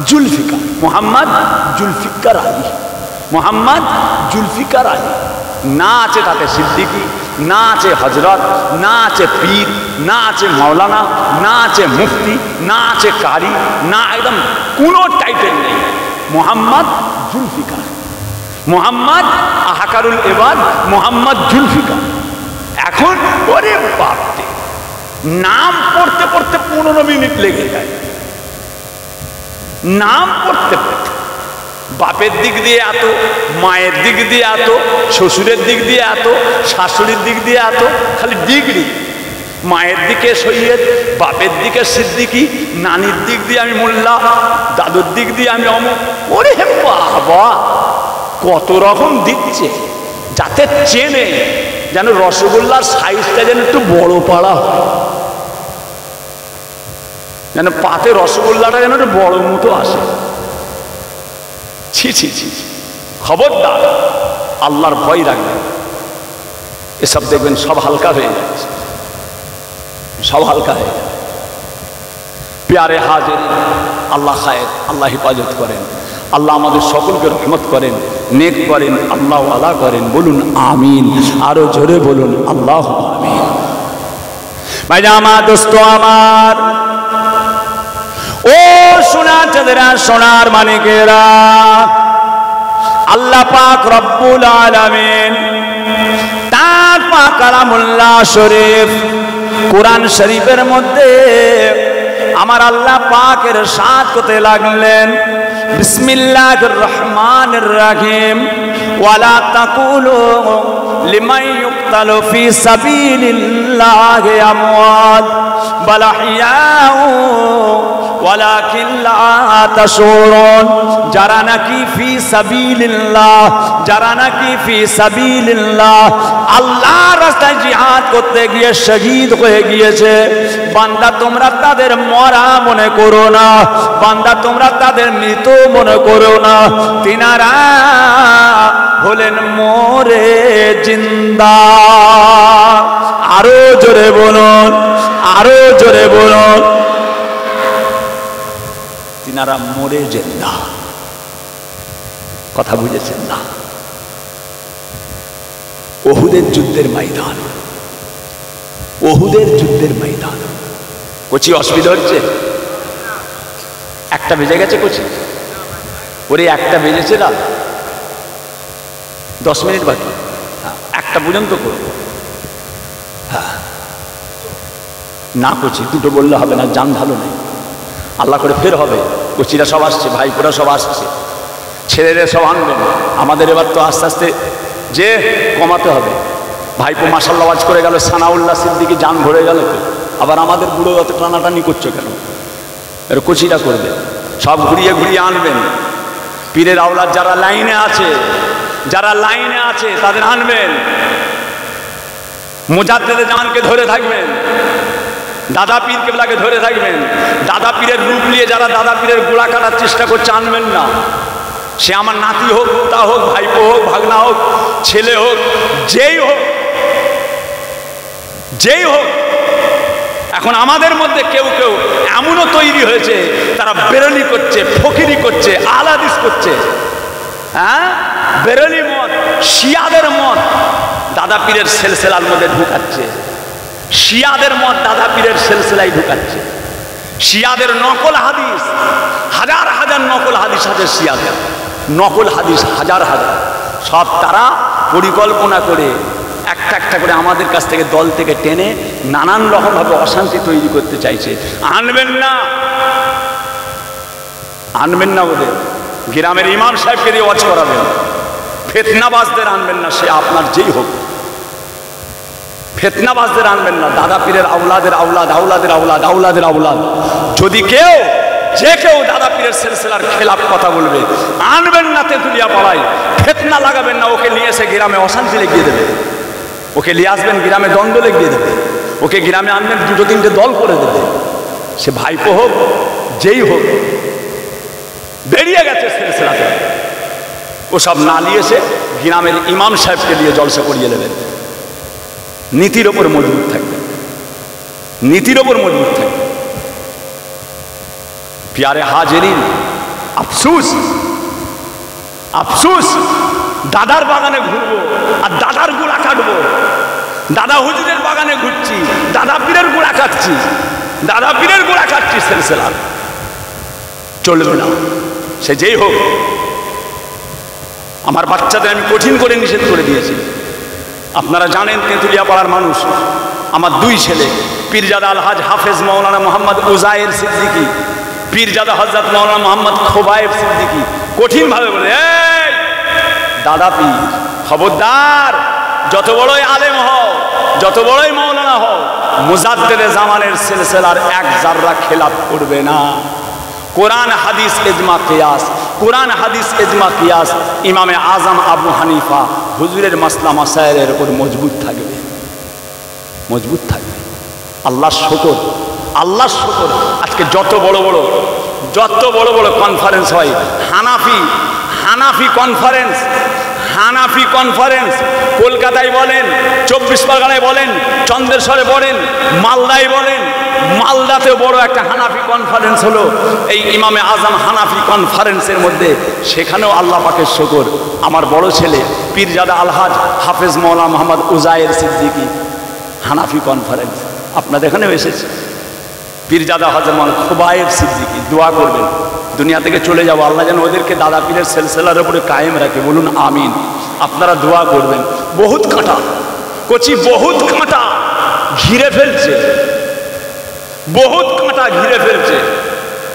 জুলফিকার, মোহাম্মদ জুলফিকার আলী, মোহাম্মদ জুলফিকার আলী। না আছে তাতে সিদ্দিকী, না আছে হজরত, না আছে পীর, না আছে মাওলানা, না আছে মুফতি, না আছে কারি, না, একদম কোনো টাইটেল নেই, মোহাম্মদ জুলফিকার, মোহাম্মদ আহাকারুল ইবাদ, মোহাম্মদ জুলফিকার। এখন ওরে বাপরে, নাম পড়তে পড়তে 15 মিনিট লেগে যায়, নাম পড়তে পড়তে। বাপের দিক দিয়ে এত, মায়ের দিক দিয়ে এত, শ্বশুরের দিক দিয়ে এত, শাশুড়ির দিক দিয়ে এত, খালি ডিগ্রি। মায়ের দিকে সৈয়দ, বাপের দিকে সিদ্দিকী, নানির দিক দিয়ে আমি মোল্লা, দাদুর দিক দিয়ে আমি অমুক। ওরে বাবা, কত রকম দিচ্ছে, যাতে চেনে যেন রসগোল্লার সাইজটা যেন একটু বড় পাড়া হয়, যেন পাতে রসগোল্লাটা যেন একটু বড় মতো আসে। ছি ছি ছি, খবরদার, আল্লাহর ভয় রাখবেন। এসব দেখবেন সব হালকা হয়ে যাচ্ছে, সব হালকা হয়ে যাবে। প্যারে হাজির, আল্লাহ খায়ের, আল্লাহ হেফাজত করেন, আল্লাহ আমাদের সকলকে রহমত করেন, নেক করেন, আল্লাহ ওয়ালা করেন। বলুন আমিন, আরো জোরে বলুন আল্লাহ আমিন। ভাইজামা দোস্ত আমার, ও সোনার চাঁদেরা, সোনার মানিকেরা, আল্লাহ পাক রব্বুল আলামিন তার পাক কালামুল্লাহ শরীফ, কোরআন শরীফের মধ্যে আমার আল্লাহ পাক ইরশাদ করতে লাগলেন, বিসমিল্লাহির রহমানির রহিম, ওয়ালা তাকুলু লিমান ইউকতালু ফি সাবিলিল্লাহি আমওয়াত বাল আহইয়াউ ওয়ালাকিন লা তাশউরুন। যারা নাকি ফি সাবিলিল্লাহ, যারা নাকি ফি সাবিলিল্লাহ আল্লাহর রাস্তায় জিহাদ করতে গিয়ে শহীদ হয়ে গিয়েছে, বান্দা তোমরা তাদের মরা মনে করো না, বান্দা তোমরা তাদের মৃত মনে করো না, তিনারা হলেন মরে জিন্দা। আরো জোরে বলুন, আরো জোরে বলুন, তিনারা মরে জিন্দা। কথা বুঝেছেন না? ওহুদের যুদ্ধের ময়দান, ওহুদের যুদ্ধের ময়দান। কোচি অসুবিধা হচ্ছে? একটা বেজে গেছে কোচি, ওরে একটা বেজেছে না, 10 মিনিট বাকি, একটা পর্যন্ত করবো। হ্যাঁ না কোচি, দুটো বললে হবে না, জান ভালো নেই, আল্লাহ করে ফের হবে। কোচিরা সব আসছে, ভাইপোরা সব আসছে, ছেলেরা সব আনবেন। আমাদের এবার তো আস্তে আস্তে যে কমাতে হবে। ভাইপো মাশাআল্লাহ ওয়াজ করে গেল, সানাউল্লাহ সিদ্দিকী জান ভরে গেল, তো আবার আমাদের বুড়ো অত টানাটানি করছো কেন? এর কোচিরা করবে, সব ঘুরিয়ে ঘুরিয়ে আনবেন। পীরের আওলাদ যারা লাইনে আছে, যারা লাইনে আছে তাদের আনবেন। মুজাদ্দেদে জামানকে ধরে থাকবেন, দাদা পীর কেবলাকে ধরে থাকবেন। দাদা পীরের রূপ নিয়ে যারা দাদা পীরের গোড়া কাটার চেষ্টা করছে আনবেন না। সে আমার নাতি হোক, তা হোক, ভাইপো হোক, ভাগনা হোক, ছেলে হোক, যেই হোক, যেই হোক। এখন আমাদের মধ্যে কেউ কেউ এমনও তৈরি হয়েছে, তারা বেরলি করছে, ফকিরি করছে, আলাদিস করছে। হ্যাঁ, বেরলি মত, শিয়াদের মত দাদা পীরের সেলসেলার মধ্যে ঢুকাচ্ছে, শিয়াদের মত দাদা পীরের সেলসেলায় ঢুকাচ্ছে। শিয়াদের নকল হাদিস, হাজার হাজার নকল হাদিস আছে শিয়াদের, নকল হাদিস হাজার হাজার, সব তারা পরিকল্পনা করে একটা একটা করে আমাদের কাছ থেকে দল থেকে টেনে নানান রকমভাবে অশান্তি তৈরি করতে চাইছে। আনবেন না, আনবেন না ওদের। গ্রামের ইমাম সাহেবকে দিয়ে ওয়াজ করাবেন, ফিতনাবাজদের আনবেন না, সে আপনার যেই হোক। ফিতনাবাজদের আনবেন না, দাদা পীরের আওলাদের আওলাদ, আওলাদের আওলাদ, আওলাদের আওলাদ। যদি কেউ যে কেউ দাদা পীরের সিলসিলার খেলাফ কথা বলবে, আনবেন না তেঁতুলিয়া পাড়ায়, ফিতনা লাগাবেন না। ওকে নিয়ে এসে গ্রামে অশান্তি লেগিয়ে দেবে, ওকে নিয়ে আসবেন গ্রামে দ্বন্দ্ব লেগিয়ে দেবে, ওকে গ্রামে আনবেন দুটো তিনটে দল করে দেবে। সে ভাইপো হোক, যেই হোক, বেরিয়ে গেছে সিলসিলাতে। ওসব না নিয়ে এসে গ্রামের ইমাম সাহেবকে দিয়ে জলসা করিয়ে নেবেন। নীতির ওপর মজবুত থাকবে, নীতির ওপর মজবুত থাকবে। প্যারে হাজেরিন, আফসুস, আফসুস, দাদার বাগানে ঘুরবো আর দাদার গুড়া কাটবো। দাদা হুজুরের বাগানে ঘুরছি, দাদা পীরের গুড়া কাটছি, দাদা পীরের গুড়া কাটছি। সিলসিলার চলবে না, সে যেই হোক। আমার বাচ্চাদের আমি কঠিন করে নিষেধ করে দিয়েছি। আপনারা জানেন তেঁতুলিয়া পাড়ার মানুষ, আমার দুই ছেলে, পীরজাদা আলহাজ হাফেজ মৌলানা মোহাম্মদ উজায়ের সিদ্দিকী, পীরজাদা হযরত মৌলানা মোহাম্মদ খোবায়েব সিদ্দিকী কঠিনভাবে বলে, এই দাদা পীর খবরদার, যত বড়ই আলেম হও, যত বড়ই মৌলানা হও, মুজাদ্দেদে জামানের সিলসিলার এক জাররা খেলাফ করবে না। কোরআন হাদিস ইজমা কিয়াস, কোরআন হাদিস ইজমা কিয়াস, ইমামে আজম আবু হানিফা হুজুরের মাসলা মাসায়েলের উপর মজবুত থাকবে, মজবুত থাকবে। আল্লাহর শুকর, আল্লাহর শুকর। আজকে যত বড় বড় কনফারেন্স হয়, হানাফি কনফারেন্স, হানাফি কনফারেন্স, কলকাতায় বলেন, 24 পরগনায় বলেন, চন্দ্রেশ্বরে বলেন, মালদায় বলেন, মালদাতে বড় একটা হানাফি কনফারেন্স হলো এই ইমামে আজম হানাফি কনফারেন্সের মধ্যে। সেখানেও আল্লাহ পাকের শুকর, আমার বড় ছেলে পীরজাদা আলহাজ হাফেজ মৌলানা মোহাম্মদ উজায়ের সিদ্দিকী হানাফি কনফারেন্স আপনাদের এখানেও এসেছে। পীরজাদা হযরত মৌলানা খোবায়েব সিদ্দিকী, দোয়া করবেন, দুনিয়া থেকে চলে যাবো, আল্লাহ যেন ওদেরকে দাদা পীরের সিলসিলার উপরে কায়েম রাখে, বলুন আমিন। আপনারা দোয়া করবেন। বহুত কাঁটা কচি, বহুত কাঁটা ঘিরে ফেলছে। বহুত কাঁটা ঘিরে ফেলছে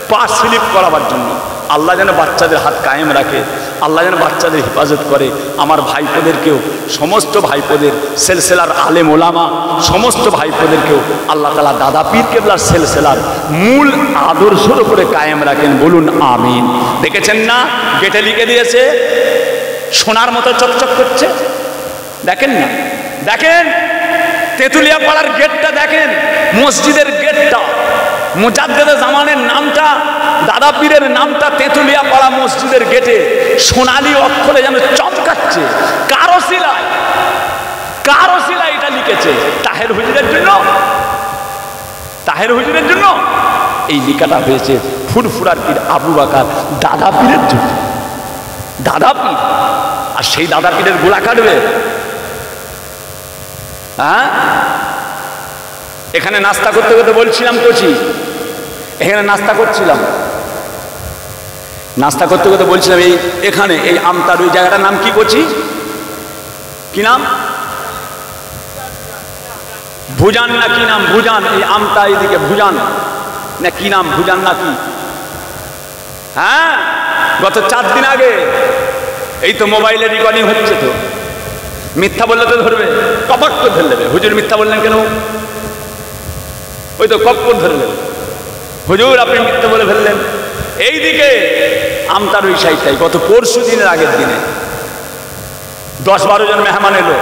পা স্লিপ করাবার জন্য। আল্লাহ যেন বাচ্চাদের হাত কায়েম রাখে, আল্লাহ যেন বাচ্চাদের হেফাজত করে। আমার ভাইপোদেরকেও, সমস্ত ভাইপোদের সেলসেলার আলেম ওলামা সমস্ত ভাইপোদেরকেও আল্লাহ তাআলা দাদা পীর কেবলার সেলসেলার মূল আদর্শের উপরে কায়েম রাখেন, বলুন আমিন। দেখেছেন না গেটে লিখে দিয়েছে, সোনার মতো চকচক করছে, দেখেন না? দেখেন তেঁতুলিয়া পাড়ার গেটটা দেখেন, মসজিদের গেটটা, মুজাদ্দেদে জামানের নামটা, দাদা পীরের নামটা তেঁতুলিয়া পাড়া মসজিদের গেটে সোনালী অক্ষরে যেন চমকাচ্ছে। কারো শিলায়, কারো শিলায় এটা লিখেছে? তাহের হুজুরের জন্য, তাহের হুজুরের জন্য এই লেখাটা হয়েছে ফুরফুরার পীর আবু বকর দাদা পীরের জন্য। দাদা পীর, আর সেই দাদা পীরের গোলা কাটবে? হ্যাঁ, এখানে নাস্তা করতে করতে বলছিলাম কোচি, এখানে নাস্তা করছিলাম, নাস্তা করতে করতে বলছিলাম এই এখানে এই আমতার ওই জায়গাটার নাম কি করছি, কি নাম? ভুজান না কি নাম? ভুজান, এই আমতা এইদিকে ভুজান না কি নাম? ভুজান না কি? হ্যাঁ, গত 4 দিন আগে এই তো মোবাইলে রেকর্ডিং হচ্ছে, তো মিথ্যা বললে তো ধরবে, কপাক করে ধরে নেবে। হুজুর মিথ্যা বললেন কেন? ওই তো কপ করে ধরে নেবে, হুজুর আপনি মিথ্যা বলে ফেললেন। এইদিকে আমতার ওই সাইডটাই গত পরশু দিনের আগের দিনে 10-12 জন মেহমান এলো,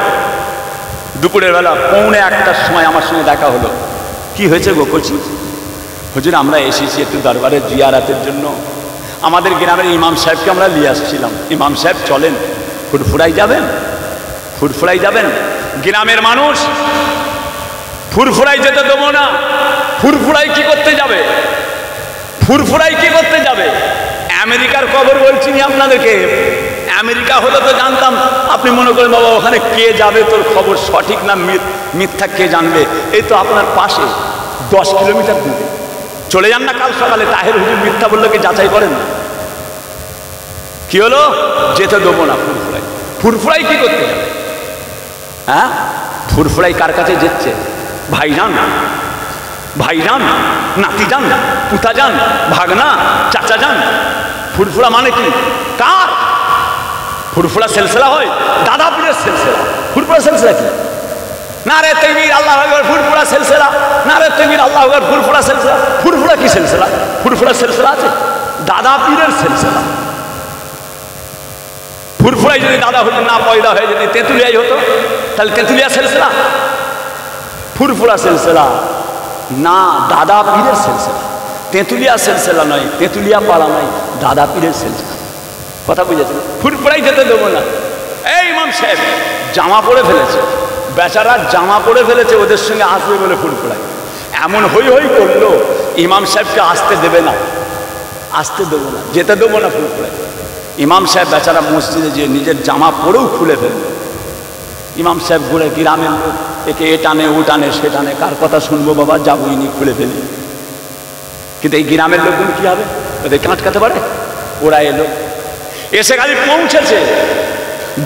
দুপুরের বেলা 1:45টার সময় আমার সঙ্গে দেখা হলো। কি হয়েছে গো কচি? হুজুর আমরা এসেছি একটু দরবারের জিয়ারাতের জন্য, আমাদের গ্রামের ইমাম সাহেবকে আমরা নিয়ে আসছিলাম। ইমাম সাহেব চলেন ফুরফুরাই যাবেন, ফুরফুরাই যাবেন। গ্রামের মানুষ ফুরফুরাই যেতে দেবো না। ফুরফুরাই কি করতে যাবে? ফুরফুরাই কি করতে যাবে? আমেরিকার খবর বলছি নি আপনাদেরকে, আমেরিকা হলে তো জানতাম। আপনি মনে করেন বাবা ওখানে কে যাবে, তোর খবর সঠিক না মিথ্যা কে জানবে? এই তো আপনার পাশে 10 কিলোমিটার দূরে, চলে যান না কাল সকালে। তাহের হুজুর মিথ্যা বললে কি যাচাই করেন না? কি হলো? যেতে দেবো না ফুরফুরাই। ফুরফুরাই কি করতে যাবে? হ্যাঁ, ফুরফুরাই কার কাছে যেচ্ছে? ভাইজান, ভাইজান, নাতি যান, পুতা যান, ভাগনা, চাচা যান। ফুরফুরা মানে কি? কার? ফুরফুরা সেলসেলা হয় দাদা পীরের সেলসেলা। ফুরফুরা সেলসেলা কি? নারে তাকবীর আল্লাহু আকবার, ফুরফুরা সেলসেলা। নারে তাকবীর আল্লাহু আকবার, ফুরফুরা সেলসেলা। ফুরফুরা কি সেলসেলা? ফুরফুরা সেলসেলা আছে, দাদা পীরের সেলসেলা। ফুরফুরাই যদি দাদা হলে না পয়দা হয়ে যদি তেঁতুলিয়াই হতো, তাহলে তেঁতুলিয়া সেলসেলা? ফুরফুরা সেলসেলা না, দাদা পীরের সেলসেলা। তেঁতুলিয়া সেলসেলা নয়, তেঁতুলিয়া পাড়া নয়, দাদা পীরের সেলসেলা। কথা বুঝেছেন? ফুরফুরাই যেতে দেবো না। এই ইমাম সাহেব জামা পরে ফেলেছে, বেচারা জামা পরে ফেলেছে, ওদের সঙ্গে আসবে বলে ফুরফুরাই এমন হই হই করলো, ইমাম সাহেবকে আসতে দেবে না, আসতে দেবো না, যেতে দেবো না ফুরফুরাই। ইমাম সাহেব বেচারা মসজিদে যে নিজের জামা পরেও খুলে ফেলবে। ইমাম সাহেব ঘুরে গ্রামের লোক, একে এ টানে ও টানে সে টানে, কার কথা শুনবো বাবা, যাবোই নি, খুলে ফেলি। কিন্তু এই গ্রামের লোকগুলো কি হবে? ওদের কাটকাতে পারে? ওরা এলো, এসে খালি পৌঁছেছে,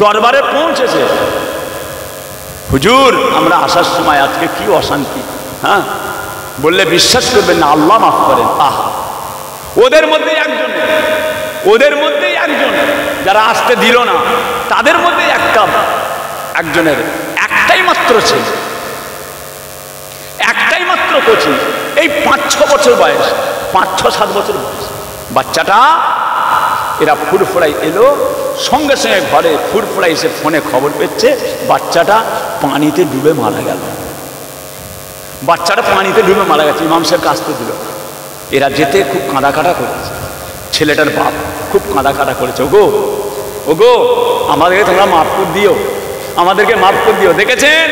দরবারে পৌঁছেছে। হুজুর আমরা আসার সময় আজকে কি অশান্তি, হ্যাঁ বললে বিশ্বাস করবেন না, আল্লাহ মাফ করেন। আহা, ওদের মধ্যেই একজন, ওদের মধ্যেই একজন যারা আসতে দিল না, তাদের মধ্যে একজনের একটাই মাত্র ছেলে, একটাই মাত্র কোচি, এই 5-6 বছর বয়স, 5-6-7 বছর বয়স বাচ্চাটা। এরা ফুরফুরাই এলো, সঙ্গে সঙ্গে ঘরে ফুরফুরাই এসে ফোনে খবর পেচ্ছে বাচ্চাটা পানিতে ডুবে মারা গেল। বাচ্চাটা পানিতে ডুবে মারা গেছে, ইমাম সাহেবকে আসতে দিল। এরা যেতে খুব কাঁদাকাটা করেছে, ছেলেটার বাপ খুব কাঁদাকাটা করেছে, ওগো ওগো আমাদেরকে তোমরা মাফ করে দিও, আমাদেরকে মাফ করে দিও। দেখেছেন,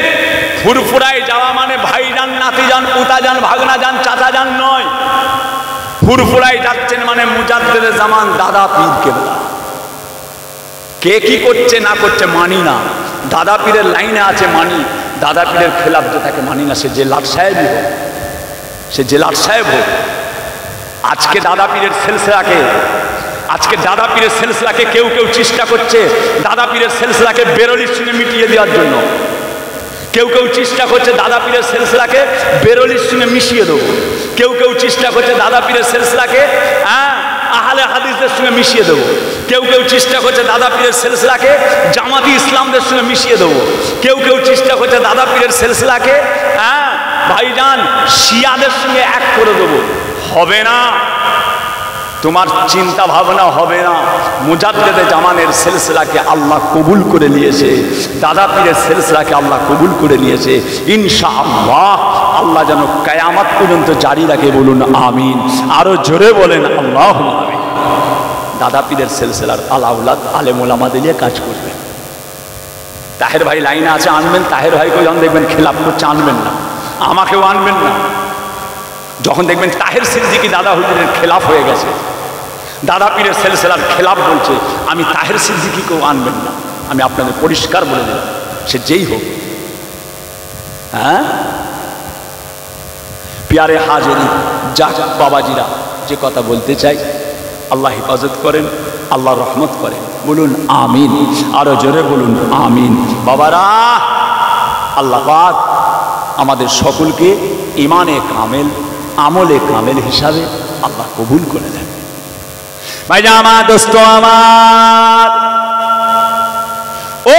ফুরফুরাই যাওয়া মানে ভাইজান, নাতি যান, পুতা যান, ভাগনা যান, চাচা যান নয়। ফুরফুরাই যাচ্ছেন মানে মুজাদ্দেদে জামান দাদা পীর কেবলা। কে কি করছে না করছে মানি না, দাদা পীরের লাইনে আছে মানি, দাদা পীরের খেলাফ যে তাকে মানি না, সে জেলার সাহেবই হোক, সে জেলার সাহেব হোক। আজকে দাদা পীরের সিলসিলাকে, আজকে দাদা পীরের সিলসিলাকে কেউ কেউ চেষ্টা করছে দাদা পীরের সিলসিলাকে বেরোলির সঙ্গে মিটিয়ে দেওয়ার জন্য। কেউ কেউ চেষ্টা করছে দাদা পীরের সিলসিলাকে বেরলির সঙ্গে মিশিয়ে দেবো, কেউ কেউ চেষ্টা করছে দাদা পীরের সিলসিলাকে আহলে হাদিসদের সঙ্গে মিশিয়ে দেবো, কেউ কেউ চেষ্টা করছে দাদা পীরের সিলসিলাকে জামাতি ইসলামদের সঙ্গে মিশিয়ে দেবো, কেউ কেউ চেষ্টা করছে দাদা পীরের সিলসিলাকে ভাইজান শিয়াদের সঙ্গে এক করে দেবো। হবে না, তোমার চিন্তা ভাবনা হবে না। মুজাদ্দেদে জামানের সিলসিলাকে আল্লাহ কবুল করে নিয়েছে, দাদা পীরের সিলসিলাকে আল্লাহ কবুল করে নিয়েছে। ইনশাআল্লাহ আল্লাহ যেন কিয়ামত পর্যন্ত জারি রাখে, বলুন আমিন। আরো জোরে বলেন আল্লাহুম্মা আমিন। দাদা পীরের সিলসিলার আলাউলাদ আলেম ওলামাদের নিয়ে কাজ করবে। তাহের ভাই লাইনে আছে, আনবেন। তাহের ভাইকেও যখন দেখবেন খেলাফ করছে আনবেন না, আমাকেও আনবেন না। যখন দেখবেন তাহের সিদ্দিকী দাদা হুজুরের খেলাফ হয়ে গেছে, দাদা পীরের সিলসিলার খেলাফ বলছে, আমি তাহের সিদ্দিকীকেও আনবেন না। আমি আপনাদের পরিষ্কার বলে দিলাম, সে যেই হোক। হ্যাঁ প্যারে হাজেরি, যা বাবাজিরা যে কথা বলতে চাই, আল্লাহ হেফাজত করেন, আল্লাহ রহমত করেন, বলুন আমিন। আরো জোরে বলুন আমিন। বাবারা, আল্লাহ পাক আমাদের সকলকে ইমানে কামেল, আমলে কামেল হিসাবে আল্লাহ কবুল করে দেন। ভাইজান আমার, দোস্ত আমার, ও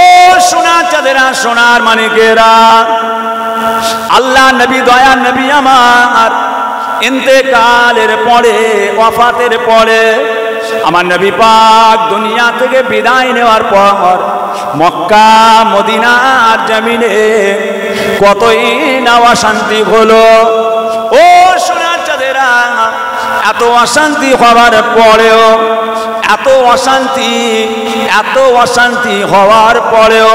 সোনার চাঁদেরা, সোনার মানিকেরা, আল্লাহ নবী, দয়া নবী আমার ইন্তেকালের পরে, ওয়াফাতের পরে, আমার নবী পাক দুনিয়া থেকে বিদায় নেওয়ার পর মক্কা মদিনার জমিনে কতই না অশান্তি হলো। ও সোনার চাঁদেরা, এত অশান্তি হওয়ার পরেও, এত অশান্তি হওয়ার পরেও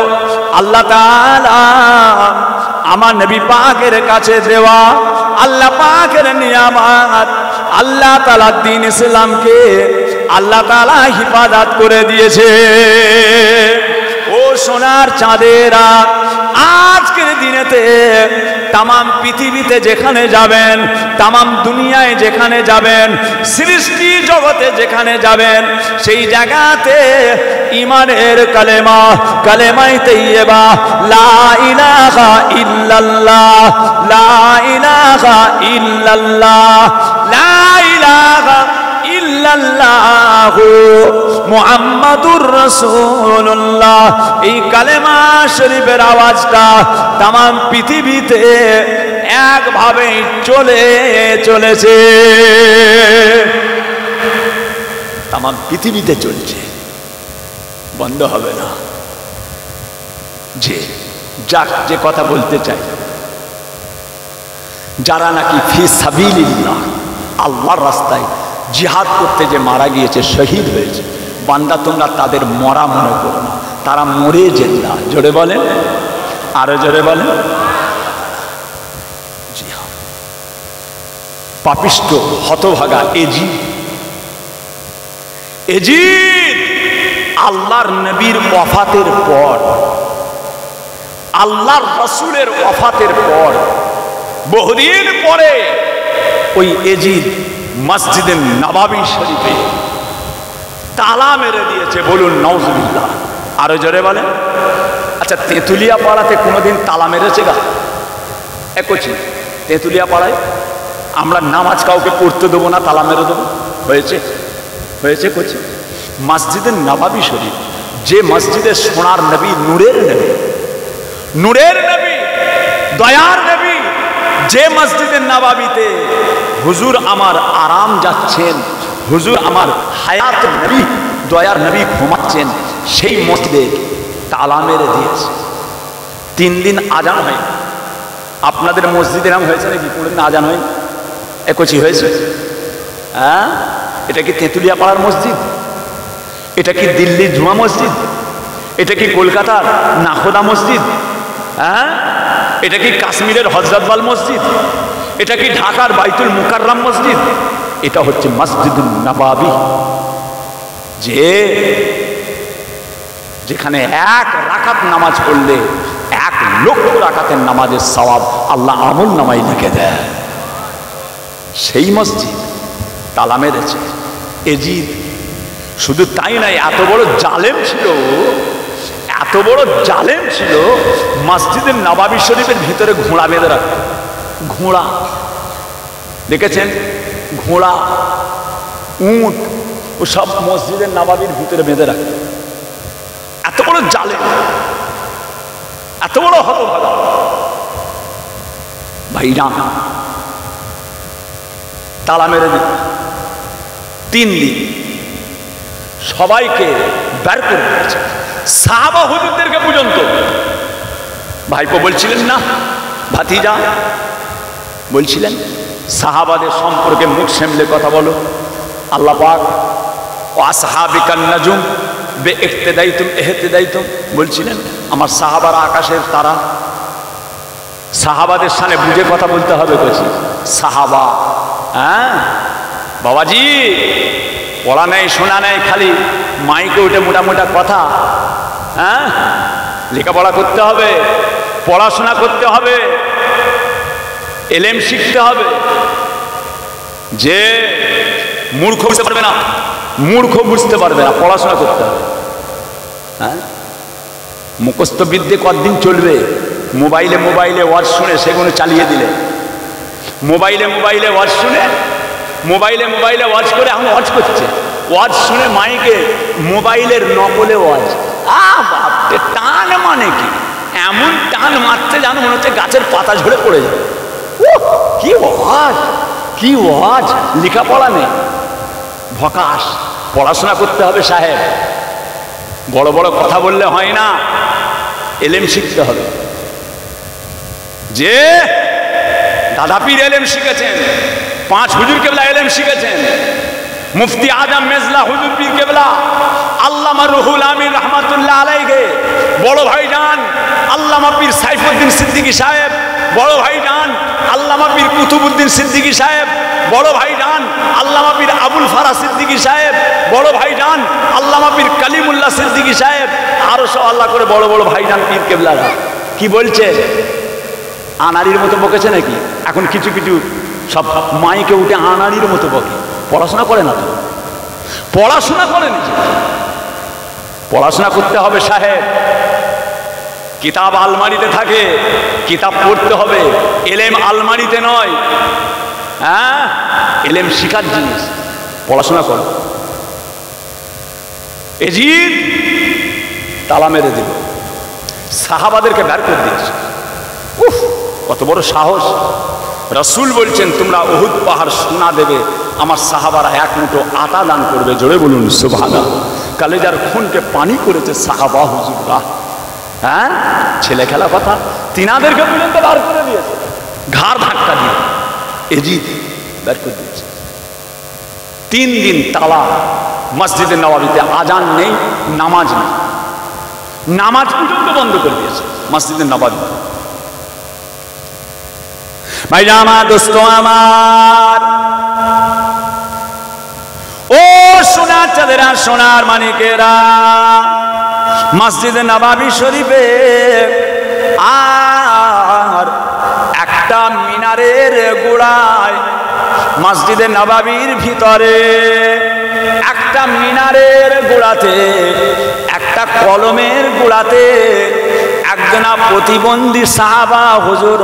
আল্লাহ তাআলা আমার নবী পাকের কাছে দেওয়া আল্লাহ পাকের নিয়ামত, আল্লাহ তাআলা দ্বীন ইসলামকে আল্লাহ তাআলা হিফাজত করে দিয়েছে। ও সোনার চাঁদেরা, আজকের দিনেতে তামাম পৃথিবীতে যেখানে যাবেন, তামাম দুনিয়ায় যেখানে যাবেন, সৃষ্টি জগতে যেখানে যাবেন, সেই জায়গাতে ইমানের কালেমা, কালেমায়ে তাইয়্যিবা, লা ইলাহা ইল্লাল্লাহ, লা ইলাহা ইল্লাল্লাহ, লা ইলাহা ইল্লাল্লাহু মুহাম্মাদুর রাসূলুল্লাহ, এই কালেমা শরীফের আওয়াজটা তামাম পৃথিবীতে একভাবে চলেছে, তামাম পৃথিবীতে চলছে, বন্ধ হবে না। যে কথা বলতে চাই, যারা নাকি ফি সাবিলিল্লাহ, আল্লাহর রাস্তায় জিহাদ করতে যে মারা গিয়েছে, শহীদ হয়েছে, বান্দা তোমরা তাদের মরা মনে করো না, তারা মরে জেন্দা। জোরে বলেন, আরো জোরে বলেন। জি হ্যাঁ, পাপিষ্ট হতভাগা এজিদ আল্লাহর নবীর ওয়াফাতের পর, আল্লাহর রাসূলের ওয়াফাতের পর, বহুদিন পরে ওই এজিদ মসজিদে নববী শরীফে তালা মেরে দিয়েছে। বলুন নাউজুবিল্লাহ। আরো জোরে বলেন। আচ্ছা, তেঁতুলিয়া পাড়াতে কোনোদিন তালা মেরেছে গা? একছি তেঁতুলিয়া পাড়ায় আমরা নামাজ কাউকে পড়তে দেবো না, তালা মেরে দেবো? হয়েছে করছে। মসজিদে নববী শরীফ, যে মসজিদে সোনার নবী, নূরের নবী, দয়ার নবী, যে মসজিদে নববীতে হুজুর আমার আরাম যাচ্ছেন, হুজুর আমার হায়াত নবী, দয়ার নবী ঘুমাচ্ছেন, সেই মসজিদে তালা মেরে দিয়েছে। 3 দিন আজান হয়। আপনাদের মসজিদে এরকম হয়েছে নাকি? কোনোদিন আজান হয়? একছি হয়েছে? হ্যাঁ, এটা কি তেঁতুলিয়া পাড়ার মসজিদ? এটা কি দিল্লির জুমা মসজিদ? এটা কি কলকাতার নাখোদা মসজিদ? হ্যাঁ, এটা কি কাশ্মীরের হযরতবাল মসজিদ? এটা কি ঢাকার বাইতুল মুকাররম মসজিদ? এটা হচ্ছে মসজিদুন নববী, যেখানে 1 রাকাত নামাজ পড়লে 1 লক্ষ রাকাতের নামাজের সওয়াব আল্লাহ আমল নামায় লিখে দেয়। সেই মসজিদ তালা মেরেছে এজিদ। শুধু তাই নয়, এত বড় জালেম ছিল, এত বড় জালেম ছিল, মসজিদের নবাবী শরীফের ভিতরে ঘোড়া বেঁধে রাখত। ঘোড়া দেখেছেন, ঘোড়া, উট, ও সব মসজিদের নবাবীর ভিতরে বেঁধে রাখত। এত বড় জালেম, এত বড় হতভাগা। ভাইজান তালা মেরে দিল। 3 দিন সবাইকে বের করে দিয়েছে, সাহাবা হুজুরদেরকে পর্যন্ত। ভাইপো বলছিলেন না, ভাতিজা বলছিলেন সাহাবাদের সম্পর্কে মুখ সামলে কথা বলো। আল্লাহ পাক ওয়াসহাবিকান নাজুম বিইক্তিদাইতুম ইহতিদাইতুম বলছিলেন, আমার সাহাবারা আকাশের তারা। সাহাবাদের সামনে বুঝে কথা বলতে হবে। বলছি সাহাবা, হ্যাঁ বাবাজি, পড়া নেই শোনা নেই, খালি মাইকে উঠে মোটা মোটা কথা। হ্যাঁ, লেখাপড়া করতে হবে, পড়াশোনা করতে হবে, এলেম শিখতে হবে। যে মূর্খ বুঝতে পারবে না, মূর্খ বুঝতে পারবে না, পড়াশোনা করতে হবে। হ্যাঁ, মুখস্থ বিদ্যে কতদিন চলবে? মোবাইলে মোবাইলে ওয়াজ শুনে সেগুলো চালিয়ে দিলে, মোবাইলে মোবাইলে ওয়াজ শুনে, মোবাইলে মোবাইলে ওয়াজ করে এখন ওয়াজ করছে, ওয়াজ শুনে মাইকে মোবাইলের নকলে ওয়াজ। বাপরে, টান মানে কি? এমন টান মারতে জানো মনে হচ্ছে গাছের পাতা ঝরে পড়ে যাবে। কি ওয়াজ, কি ওয়াজ! লেখাপড়া নেই, ভকাশ। পড়াশোনা করতে হবে সাহেব, বড় বড় কথা বললে হয় না, এলেম শিখতে হবে। যে দাদা পীর এলেম শিখেছেন, 5 হুজুর কেবলা এলেম শিখেছেন, মুফতি আজম মেজলা হুজুর পীর কেবলা, আল্লামা রুহুল আমিন রহমাতুল্লাহ আলাইহি, বড় ভাইজান আল্লামা পীর সাইফুদ্দিন সিদ্দিকী সাহেব, বড় ভাইজান আল্লামা পীর কুতুবউদ্দিন সিদ্দিকী সাহেব, বড় ভাইজান আল্লামা পীর আবুল ফারা সিদ্দিকী সাহেব, বড় ভাইজান আল্লামা পীর কালিমুল্লাহ সিদ্দিকী সাহেব, আরো সব আল্লাহ করে বড় বড় ভাইজান পীর কেবলারা। কি বলছে? আনারির মতো বকেছে নাকি? এখন কিছু কিছু সব মাইকে উঠে আনারির মতো বকে। পড়াশোনা করে না তো, পড়াশোনা করে নিজে। পড়াশোনা করতে হবে সাহেব, কিতাব আলমারিতে থাকে, কিতাব পড়তে হবে, এলেম আলমারিতে নয়। হ্যাঁ, এলেম শিখার জিনিস, পড়াশোনা করো। এজিদ তালা মেরে দিল, সাহাবাদেরকে বের করে দিয়েছে। উফ, কত বড় সাহস! রাসূল বলছেন তোমরা উহুদ পাহাড় সোনা দেবে, আমার সাহাবারা 1 মুঠো আটা দান করবে। জোরে বলুন সুবহানাল্লাহ। কালেজার খুনকে পানি করেছে সাহাবা হুজুররা। হ্যাঁ, ছেলে খেলা কথা, তিনাদেরকে পর্যন্ত বার করে দিয়েছে, ঘাড় ধাক্কা দিয়ে এজিদ বের করে দিয়েছে। 3 দিন তালা মসজিদে নববীতে, আজান নেই, নামাজ নেই, নামাজ পর্যন্ত বন্ধ করে দিয়েছে মসজিদে নববী। ভাইরা আমার, দোস্ত আমার, ও সোনার চাঁদেরা, সোনার মানিকেরা, মসজিদে নববী শরীফে আর একটা মিনারের গোড়ায়, মসজিদে নববীর ভিতরে একটা মিনারের গোড়াতে, একটা কলমের গোড়াতে একজনা প্রতিবন্ধী সাহাবা হুজুর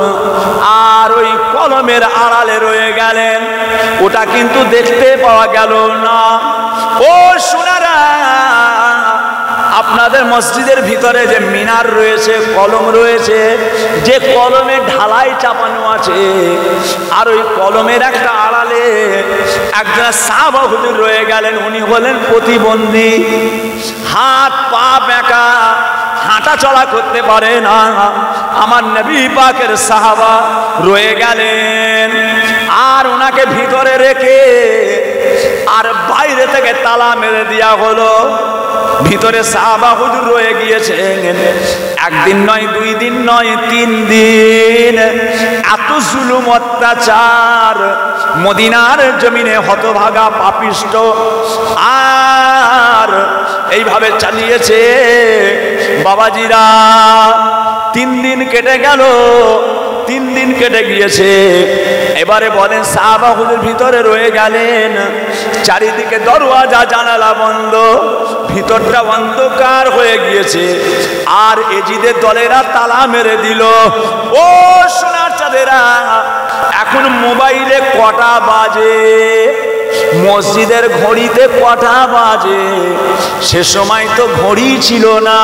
আর ওই কলমের আড়ালে রয়ে গেলেন। ওটা কিন্তু দেখতে পাওয়া গেল না। ও সোনারা, আপনাদের মসজিদের ভিতরে যে মিনার রয়েছে, কলম রয়েছে, যে কলমে ঢালাই চাপানো আছে, আর ওই কলমের একটা আড়ালে একজন সাহাবা হুজুর রয়ে গেলেন। উনি হলেন প্রতিবন্ধী, হাত পা বেঁকা, হাঁটা চলা করতে পারে না। আমার নবী পাকের সাহাবা রয়ে গেলেন, আর ওনাকে ভিতরে রেখে আর বাইরে থেকে তালা মেরে দেওয়া হলো। ভিতরে সাহাবা হুজুর রয়ে গিয়েছেন, 1 দিন নয়, 2 দিন নয়, 3 দিন। এত জুলুম অত্যাচার মদিনার জমিনে হতভাগা পাপিষ্ট আর এইভাবে চালিয়েছে বাবাজিরা। 3 দিন কেটে গেল, 3 দিন কেটে গিয়েছে। এবারে বলেন সাহাবা হুজুর ভিতরে রয়ে গেলেন, চারিদিকে দরওয়াজা জানালা বন্ধ, ভিতরটা অন্ধকার হয়ে গিয়েছে। আর এজিদের দলেরা তালা মেরে দিল। ও সোনার চাঁদেরা, এখন মোবাইলে কটা বাজে, মসজিদের ঘড়িতে কটা বাজে, সে সময় তো ঘড়ি ছিল না,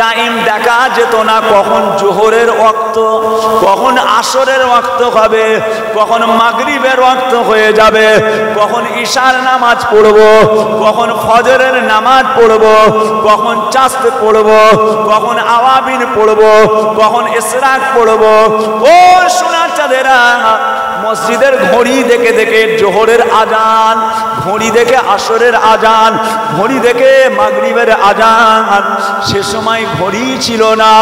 টাইম দেখা যেত না, কখন জোহরের ওয়াক্ত, কখন আসরের ওয়াক্ত হবে, কখন মাগরিবের ওয়াক্ত হয়ে যাবে, কখন ঈশার নামাজ পড়ব, কখন ফজরের নামাজ পড়ব, কখন চাস্ত পড়ব, কখন আওয়াবিন পড়ব, কখন ইসরাক পড়ব। ও সোনার চাঁদেরা, মসজিদের ঘড়ি দেখে দেখে জোহরের আজান, ঘড়ি দেখে আসরের আজান, ঘড়ি দেখে মাগরিবের আজান, সে সময় ঘড়ি ছিল না।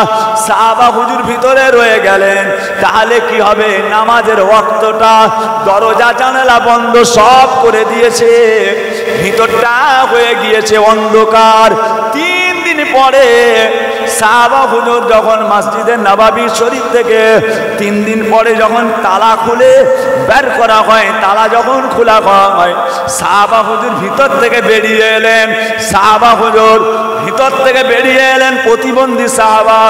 সাহাবা হুজুর ভিতরে রয়ে গেলেন। তাহলে কি হবে? নামাজের ওয়াক্তটা দরজা জানালা বন্ধ সব করে দিয়েছে, ভিতরটা হয়ে গিয়েছে অন্ধকার। 3 দিন পরে সাহাবা হুজুর যখন মসজিদের নববী শরীফ থেকে 3 দিন পরে যখন তালা খুলে বের করা হয়, তালা যখন খোলা হয়, সাহাবা হুজুর ভিতর থেকে বেরিয়ে এলেন। সাহাবা হুজুর ভিতর থেকে বেরিয়ে এলেন, প্রতিবন্ধী সাহাবা।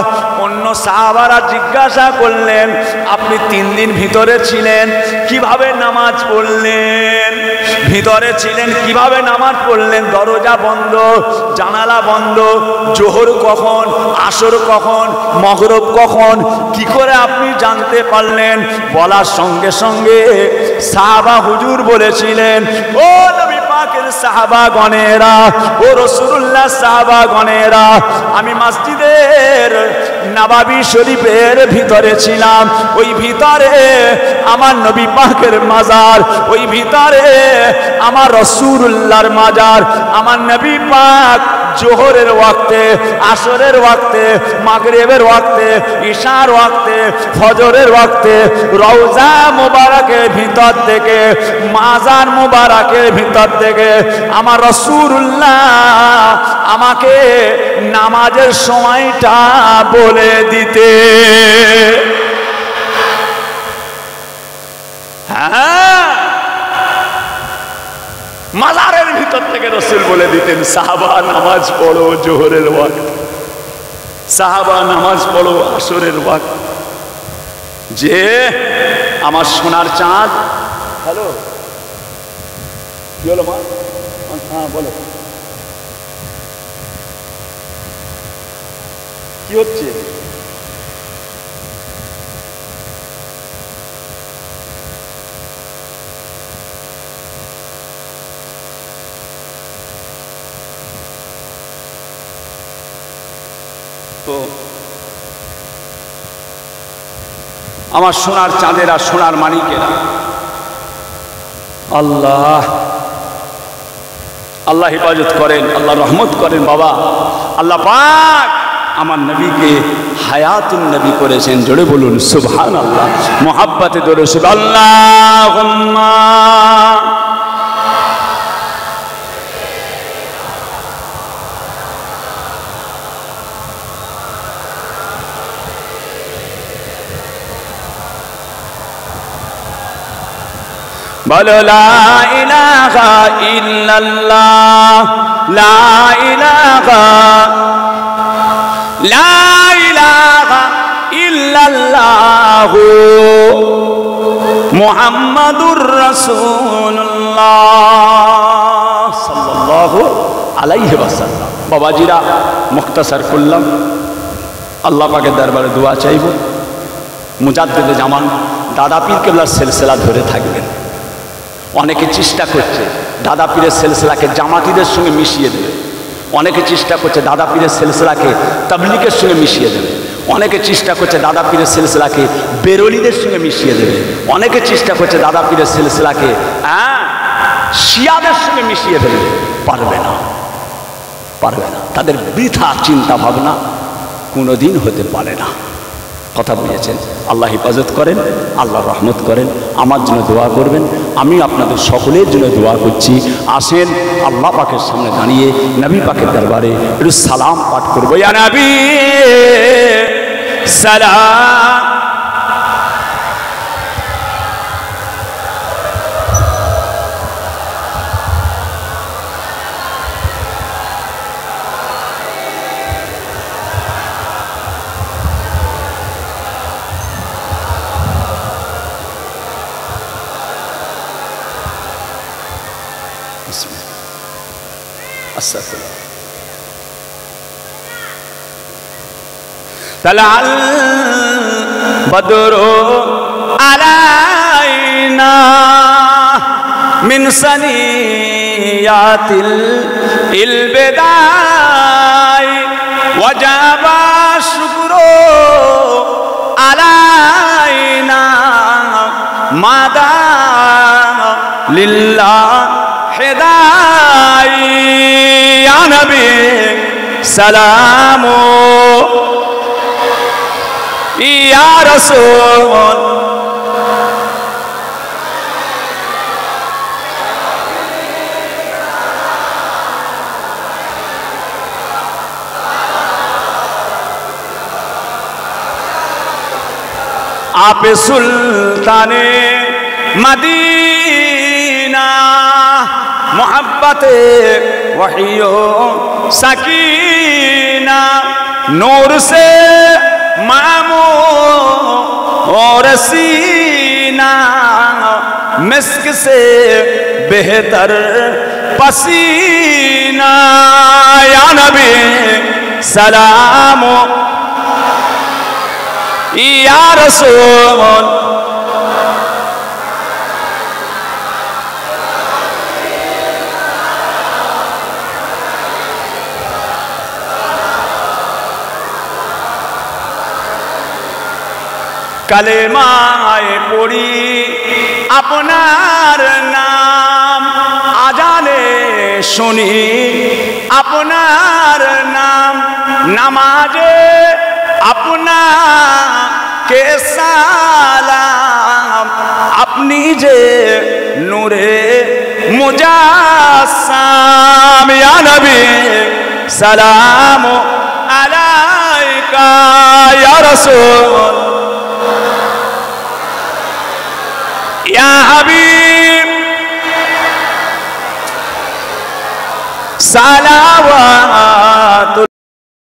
অন্য সাহাবারা জিজ্ঞাসা করলেন, আপনি 3 দিন ভিতরে ছিলেন, কিভাবে নামাজ পড়লেন? ভিতরে ছিলেন, কিভাবে নামাজ পড়লেন? দরজা বন্ধ, জানালা বন্ধ, জোহর কখন, আসর কখন, মাগরিব কখন, কি করে আপনি জানতে পারলেন? বলার সঙ্গে সঙ্গে সাহাবা হুজুর বলেছিলেন, ও নবী পাকের সাহাবাগণেরা, ও রাসূলুল্লাহ সাহাবাগণেরা, আমি মসজিদের নববী শরীফের ভিতরে ছিলাম, ওই ভিতরে আমার নবী পাকের মাজার, ওই ভিতরে আমার রাসূলুল্লাহর মাজার। আমার নবী পাক জোহরের ওয়াক্তে, আসরের ওয়াক্তে, মাগরিবের ওয়াক্তে, ঈশার ওয়াক্তে, ফজরের ওয়াক্তে রওজা মুবারকের ভিতর থেকে, মাজার মুবারকের ভিতর থেকে আমার রাসূলুল্লাহ আমাকে নামাজের সময়টা বলে দিতে। হ্যাঁ, মাজারের ভিতর থেকে রাসূল বলে দিতেন, সাহাবা নামাজ পড়ো জোহরের ওয়াক্ত, সাহাবা নামাজ পড়ো আসরের ওয়াক্ত। যে আমার সোনার চাঁদ, হ্যালো, কি হলো মা? হ্যাঁ বলো, কি হচ্ছে? তো আমার সোনার চাঁদেরা, সোনার মানিকেরা, আল্লাহ আল্লাহ হেফাজত করেন, আল্লাহ রহমত করেন। বাবা আল্লাহ পাক আমার নবীকে হায়াতুন নবী করেছেন। জোরে বলুন সুবহানাল্লাহ। মোহাব্বতে দরুদ আল্লাহুম্মা বলো লা ইলাহা ইল্লাল্লাহ, লা ইলাহা ইল্লাল্লাহ মুহাম্মাদুর রাসূলুল্লাহ সাল্লাল্লাহু আলাইহি ওয়াসাল্লাম। বাবাজিরা, মুখতাসার করলাম, আল্লাহ পাকের দরবারে দোয়া চাইব, মুজাদ্দিদে জামান দাদা পীর কেবলার সিলসিলা ধরে থাকবেন। অনেকে চেষ্টা করছে দাদা পীরের সিলসিলাকে জামাতিদের সঙ্গে মিশিয়ে দেবে, অনেকে চেষ্টা করছে দাদা পীরের সিলসিলাকে তাবলীগের সঙ্গে মিশিয়ে দেবে, অনেকে চেষ্টা করছে দাদা পীরের সিলসিলাকে বেরোলিদের সঙ্গে মিশিয়ে দেবে, অনেকে চেষ্টা করছে দাদা পীরের সিলসিলাকে শিয়াদের সঙ্গে মিশিয়ে দেবে। পারবে না, পারবে না। তাদের বৃথা চিন্তা ভাবনা কোনোদিন হতে পারে না। কথা বুঝেছেন? আল্লাহ হেফাজত করেন, আল্লাহ রহমত করেন। আমার জন্য দোয়া করবেন, আমি আপনাদের সকলের জন্য দোয়া করছি। আসেন আল্লাহ পাকের সামনে দাঁড়িয়ে নবী পাকের দরবারে একটু সালাম পাঠ করবো। ইয়া নবী সালাম আস্তাগফিরুল্লাহ। তালাল বদরু আলাইনা মিন সানিয়াতিল ইলবিদাই ওয়াজাবা শুকরু আলাইনা মাদা লিল্লাহ হিদাই ইয়া নবী সালামু ইয়া রাসূল आप सुल्ताने मदीना मोहब्बत वहियो सकीना नूर से मामू और सीना मिस्क से बेहतर पसीना या नबी सलाम या रसूल कलेमाए पढ़ी আপনার নাম আজানে শুনি আপনার নাম নামাজে আপনাকে সালাম আপনি যে নূরে মুজাসসাম ইয়া নবী সালাম আলাইকা ইয়া রাসূল या हबीब सलावत